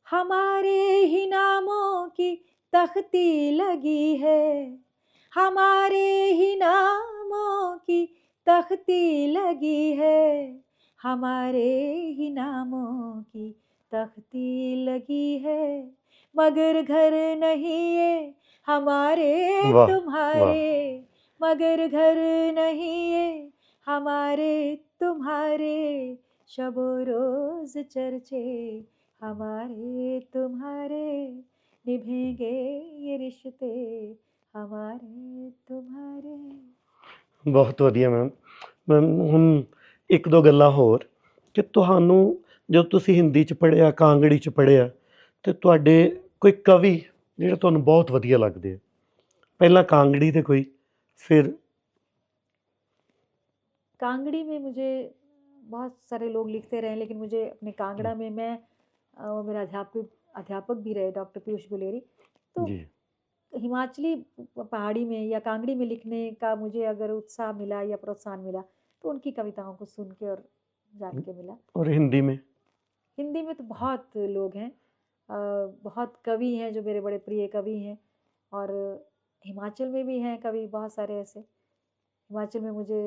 Speaker 4: हमारे ही नामों की तख्ती लगी है, हमारे ही नामों की तख्ती लगी है, हमारे ही नामों की तख्ती लगी है, मगर घर नहीं ये हमारे
Speaker 3: वाह वाह।
Speaker 4: तुम्हारे, मगर घर नहीं ये हमारे तुम्हारे शबो रोज चर्चे, हमारे तुम्हारे निभेंगे ये रिश्ते, हमारे तुम्हारे।
Speaker 3: ਬਹੁਤ ਵਧੀਆ ਮੈਮ। ਮੈਮ ਹੁਣ ਇੱਕ ਦੋ ਗੱਲਾਂ ਹੋਰ ਕਿ ਤੁਹਾਨੂੰ ਜਦੋਂ ਤੁਸੀਂ ਹਿੰਦੀ 'ਚ ਪੜ੍ਹਿਆ, ਕਾਂਗੜੀ 'ਚ ਪੜ੍ਹਿਆ, ਤੇ ਤੁਹਾਡੇ ਕੋਈ ਕਵੀ ਜਿਹੜੇ ਤੁਹਾਨੂੰ ਬਹੁਤ ਵਧੀਆ ਲੱਗਦੇ ਆ? ਪਹਿਲਾਂ कांगड़ी थे कोई, फिर
Speaker 4: कांगड़ी में मुझे बहुत सारे लोग लिखते रहे, लेकिन मुझे अपने कांगड़ा में मैं वो मेरा अध्यापक भी रहे डॉक्टर पीयूष गुलेरी, तो
Speaker 3: जी
Speaker 4: हिमाचली पहाड़ी में या कांगड़ी में लिखने का मुझे अगर उत्साह मिला या प्रोत्साहन मिला तो उनकी कविताओं को सुन के और जान के मिला।
Speaker 3: और हिंदी में?
Speaker 4: हिंदी में तो बहुत लोग हैं, बहुत कवि हैं जो मेरे बड़े प्रिय कवि हैं, और हिमाचल में भी हैं कवि बहुत सारे ऐसे। हिमाचल में मुझे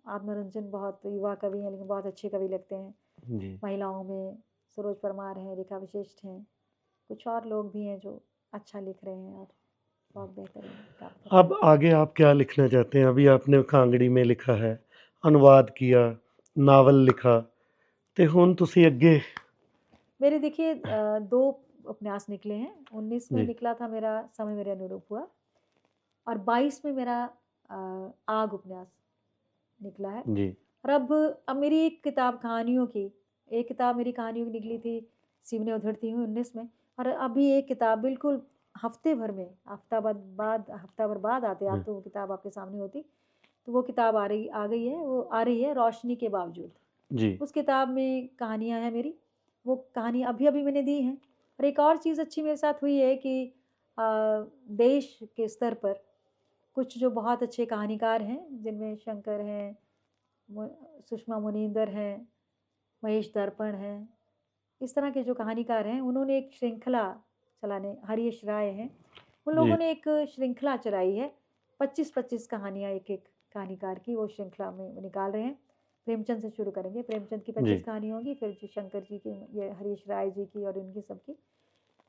Speaker 4: आत्मरंजन बहुत युवा कवि हैं लेकिन बहुत अच्छे कवि लगते हैं।
Speaker 3: जी
Speaker 4: महिलाओं में सरोज परमार हैं, रेखा विशिष्ट हैं, कुछ और लोग भी हैं जो अच्छा लिख रहे हैं और बहुत बेहतरीन काम कर रहे हैं।
Speaker 3: अब आगे आप क्या लिखना चाहते हैं? अभी आपने कांगड़ी में लिखा है, अनुवाद किया, नावल लिखा, ਤੇ ਹੁਣ ਤੁਸੀਂ ਅੱਗੇ?
Speaker 4: मेरे देखिए 2 उपन्यास निकले हैं। 19 में
Speaker 3: जी
Speaker 4: निकला था मेरा समय मेरे अनुरूप हुआ, और 22 में मेरा आग उपन्यास निकला है।
Speaker 3: जी
Speaker 4: और अब मेरी एक किताब कहानियों की, एक किताब मेरी कहानियों की निकली थी सिवने उधड़ती हूँ 19 में, और अभी एक किताब बिल्कुल हफ्ते भर में, हफ्ता भर बाद आते आप तो वो किताब आपके सामने होती, तो वो किताब आ गई है, वो आ रही है रोशनी के बावजूद।
Speaker 3: जी
Speaker 4: उस किताब में कहानियाँ हैं मेरी, वो कहानी अभी अभी मैंने दी हैं। और एक और चीज़ अच्छी मेरे साथ हुई है कि देश के स्तर पर कुछ जो बहुत अच्छे कहानीकार हैं, जिनमें शंकर हैं, सुषमा मुनिंदर हैं, महेश दर्पण हैं, इस तरह के जो कहानीकार हैं, उन्होंने एक श्रृंखला चलाने, हरीश राय हैं, उन
Speaker 3: जी
Speaker 4: लोगों ने एक श्रृंखला चलाई है, 25-25 कहानियाँ एक एक कहानीकार की, वो श्रृंखला में वो निकाल रहे हैं। प्रेमचंद से शुरू करेंगे, प्रेमचंद की 25
Speaker 3: जी
Speaker 4: कहानी होंगी, फिर जो शंकर जी की, ये हरीश राय जी की और इनकी सबकी।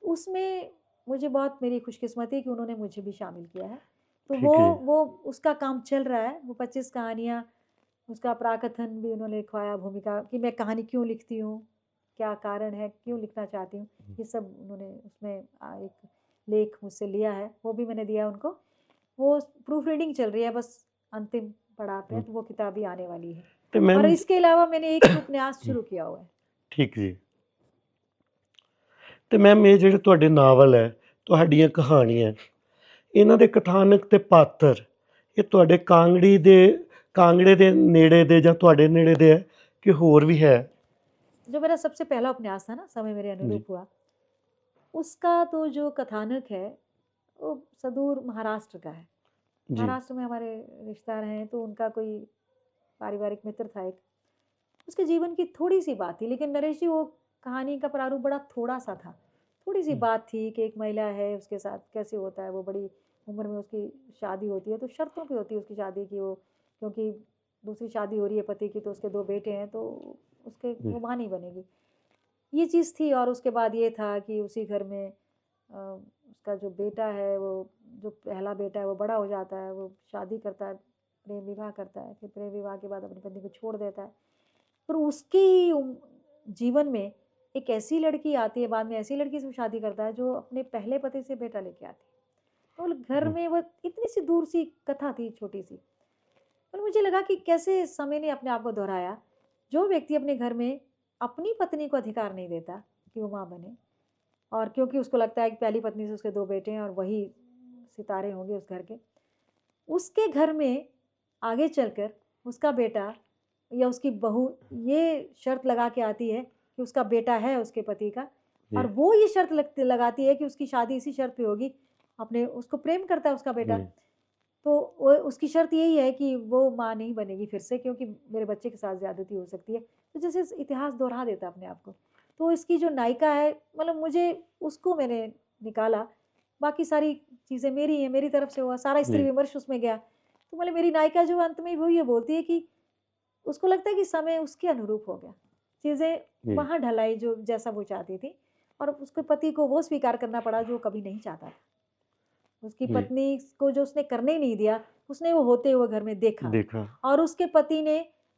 Speaker 4: उसमें मुझे बहुत मेरी खुशकिस्मती है कि उन्होंने मुझे भी शामिल किया है। तो
Speaker 3: ठीक है जी
Speaker 4: वो उसका काम चल रहा है, वो 25 कहानियाँ, उसका प्राकथन भी उन्होंने लिखवाया, भूमिका कि मैं कहानी क्यों लिखती हूँ, क्या कारण है, क्यों लिखना चाहती हूँ, ये सब उन्होंने उसमें एक लेख मुझसे लिया है, वो भी मैंने दिया उनको। वो प्रूफ रीडिंग चल रही है, बस अंतिम पड़ाव पे है, तो वो किताब भी आने वाली है।
Speaker 3: ਤੇ
Speaker 4: और
Speaker 3: ਮੈਮ
Speaker 4: इसके अलावा मैंने एक उपन्यास शुरू किया हुआ है।
Speaker 3: ਠੀਕ ਜੀ। ਤੇ ਮੈਮ ਇਹ ਜਿਹੜੇ ਤੁਹਾਡੇ ਨਾਵਲ ਹੈ, ਤੁਹਾਡੀਆਂ ਕਹਾਣੀਆਂ, ਇਹਨਾਂ ਦੇ ਕਥਾਨਕ ਤੇ ਪਾਤਰ, ਇਹ ਤੁਹਾਡੇ ਕਾਂਗੜੇ ਦੇ ਨੇੜੇ ਦੇ ਜਾਂ ਤੁਹਾਡੇ ਨੇੜੇ ਦੇ ਹੈ ਕਿ ਹੋਰ ਵੀ ਹੈ?
Speaker 4: जो मेरा सबसे पहला उपन्यास था ना, समय मेरे
Speaker 3: जी
Speaker 4: अनुरूप हुआ, उसका तो जो कथानक है वो सुदूर महाराष्ट्र का है।
Speaker 3: जी
Speaker 4: महाराष्ट्र में हमारे रिश्तेदार हैं, तो उनका कोई पारिवारिक मित्र था एक, उसके जीवन की थोड़ी सी बात थी, लेकिन नरेश जी वो कहानी का प्रारूप बड़ा थोड़ा सा था, थोड़ी सी बात थी कि एक महिला है, उसके साथ कैसे होता है, वो बड़ी उम्र में उसकी शादी होती है, तो शर्तों पे होती है उसकी शादी की, वो क्योंकि दूसरी शादी हो रही है पति की, तो उसके 2 बेटे हैं, तो उसके
Speaker 3: जी
Speaker 4: वो माँ नहीं बनेगी, ये चीज़ थी। और उसके बाद ये था कि उसी घर में उसका जो बेटा है, वो जो पहला बेटा है वो बड़ा हो जाता है, वो शादी करता है, प्रेम विवाह करता है, फिर प्रेम विवाह के बाद अपनी पत्नी को छोड़ देता है, पर उसकी जीवन में एक ऐसी लड़की आती है, बाद में ऐसी लड़की से वो शादी करता है जो अपने पहले पति से बेटा लेके आती है, तो घर में वो इतनी सी दूर सी कथा थी, छोटी सी, पर मुझे लगा कि कैसे समय ने अपने आप को दोहराया। जो व्यक्ति अपने घर में अपनी पत्नी को अधिकार नहीं देता कि वो माँ बने, और क्योंकि उसको लगता है कि पहली पत्नी से उसके 2 बेटे हैं और वही सितारे होंगे उस घर के, उसके घर में आगे चलकर उसका बेटा या उसकी बहू ये शर्त लगा के आती है कि उसका बेटा है उसके पति का, और
Speaker 3: जी
Speaker 4: वो ये शर्त लगाती है कि उसकी शादी इसी शर्त पे होगी, अपने उसको प्रेम करता है उसका बेटा,
Speaker 3: जी
Speaker 4: तो वो उसकी शर्त यही है कि वो माँ नहीं बनेगी फिर से, क्योंकि मेरे बच्चे के साथ ज़्यादती हो सकती है, तो जैसे इतिहास दोहरा देता अपने आप को। तो इसकी जो नायिका है, मतलब मुझे उसको मैंने निकाला, बाकी सारी चीज़ें मेरी हैं, मेरी तरफ से हुआ, सारा स्त्री
Speaker 3: जी
Speaker 4: विमर्श उसमें गया, तो मतलब मेरी नायिका जो अंत में वो ये बोलती है कि उसको लगता है कि समय उसके अनुरूप हो गया, चीज़ें
Speaker 3: जी
Speaker 4: वहाँ ढलाई जो जैसा वो चाहती थी, और उसके पति को वो स्वीकार करना पड़ा जो कभी नहीं चाहता था। उसकी
Speaker 3: जी।
Speaker 4: पत्नी को जो उसने करने ही नहीं दिया, उसने वो होते हुए घर में देखा।
Speaker 3: देखा।
Speaker 4: और उसके पति ने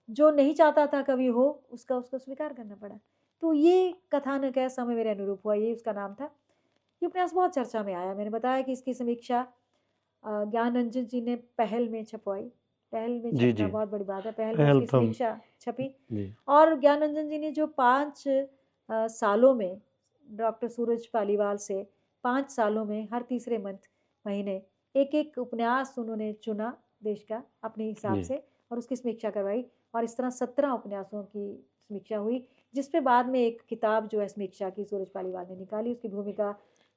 Speaker 4: जो नहीं चाहता था कभी हो, उसको स्वीकार करना पड़ा। तो ये कथानक है, समय मेरे अनुरूप हुआ, ये उसका नाम था। ये उपन्यास बहुत चर्चा में आया। मैंने बताया कि इसकी समीक्षा ज्ञान रंजन जी ने पहल में छपवाई। पहल में
Speaker 3: जी,
Speaker 4: छपना
Speaker 3: जी।
Speaker 4: बहुत बड़ी बात है। पहल में
Speaker 3: पहल
Speaker 4: उसकी
Speaker 3: तो हम
Speaker 4: समीक्षा छपी।
Speaker 3: जी,
Speaker 4: और ज्ञान रंजन जी ने जो 5 सालों में डॉक्टर सूरज पालीवाल से 5 सालों में हर तीसरे महीने एक-एक उपन्यास उन्होंने चुना देश का अपने हिसाब
Speaker 3: जी।
Speaker 4: से और उसकी समीक्षा करवाई। और इस तरह 17 उपन्यासों की समीक्षा हुई, जिस पे बाद में एक किताब जो है समीक्षा की सूरज पालीवाल ने निकाली। उसकी भूमिका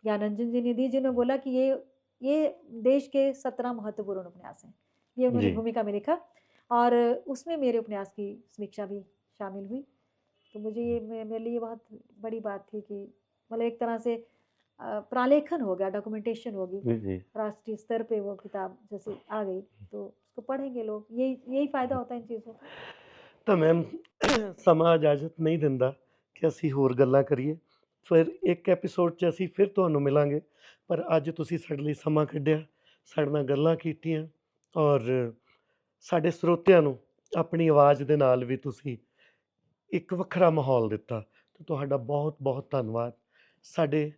Speaker 4: ज्ञानरंजन जी ने दी, जिन्होंने बोला कि ये देश के 17 महत्वपूर्ण उपन्यास हैं। ये उन्होंने
Speaker 3: जी।
Speaker 4: भूमिका में लिखा और उसमें मेरे उपन्यास की समीक्षा भी शामिल हुई। तो मुझे ये मेरे लिए बहुत बड़ी बात थी कि मतलब एक तरह से प्रालेखन हो गया, डॉक्यूमेंटेशन होगी।
Speaker 3: जी, जी।
Speaker 4: राष्ट्रीय स्तर पे वो किताब जैसे आ गई, तो उसको पढ़ेंगे लोग। यही फ़ायदा होता है इन चीज़ों का।
Speaker 3: ਤਾਂ ਮੈਮ ਸਮਾਂ ਇਜਾਜ਼ਤ ਨਹੀਂ ਦਿੰਦਾ ਕਿ ਅਸੀਂ ਹੋਰ ਗੱਲਾਂ ਕਰੀਏ। ਫਿਰ ਇੱਕ ਐਪੀਸੋਡ 'ਚ ਅਸੀਂ ਫਿਰ ਤੁਹਾਨੂੰ ਮਿਲਾਂਗੇ। ਪਰ ਅੱਜ ਤੁਸੀਂ ਸਾਡੇ ਲਈ ਸਮਾਂ ਕੱਢਿਆ, ਸਾਡੇ ਨਾਲ ਗੱਲਾਂ ਕੀਤੀਆਂ ਔਰ ਸਾਡੇ ਸਰੋਤਿਆਂ ਨੂੰ ਆਪਣੀ ਆਵਾਜ਼ ਦੇ ਨਾਲ ਵੀ ਤੁਸੀਂ ਇੱਕ ਵੱਖਰਾ ਮਾਹੌਲ ਦਿੱਤਾ। ਤੇ ਤੁਹਾਡਾ ਬਹੁਤ-ਬਹੁਤ ਧੰਨਵਾਦ ਸਾਡੇ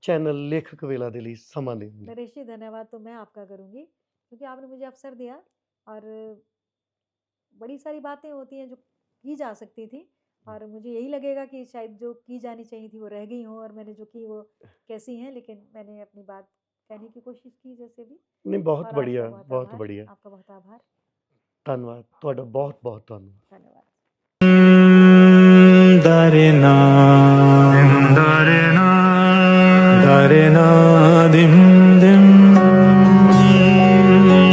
Speaker 3: ਚੈਨਲ ਲੇਖਕ ਵੇਲਾ ਦੇ ਲਈ ਸਮਾਂ ਦੇਣ ਲਈ।
Speaker 4: नरेश जी, धन्यवाद तो मैं आपका करूँगी, क्योंकि आपने मुझे अवसर दिया और बड़ी सारी बातें होती हैं जो की जा सकती थी और मुझे यही लगेगा कि शायद जो की जानी चाहिए थी वो रह गई हों और मैंने जो की वो कैसी हैं, लेकिन मैंने अपनी बात कहने की कोशिश की जैसे भी।
Speaker 3: ਨਹੀਂ ਬਹੁਤ
Speaker 4: और
Speaker 3: ਬੜੀਆ,
Speaker 4: आपका बहुत
Speaker 3: ਬਹੁਤ
Speaker 4: आभार,
Speaker 3: ਬੜੀਆ।
Speaker 4: आपका बहुत आभार।
Speaker 3: ਧੰਨਵਾਦ ਤੁਹਾਡਾ ਬਹੁਤ-ਬਹੁਤ ਧੰਨਵਾਦ।
Speaker 4: धन्यवाद।
Speaker 2: Darena Darena Darena dim dim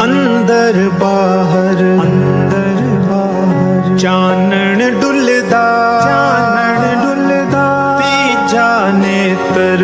Speaker 2: अंदर बाहर चानन डुलदा पी जाने तर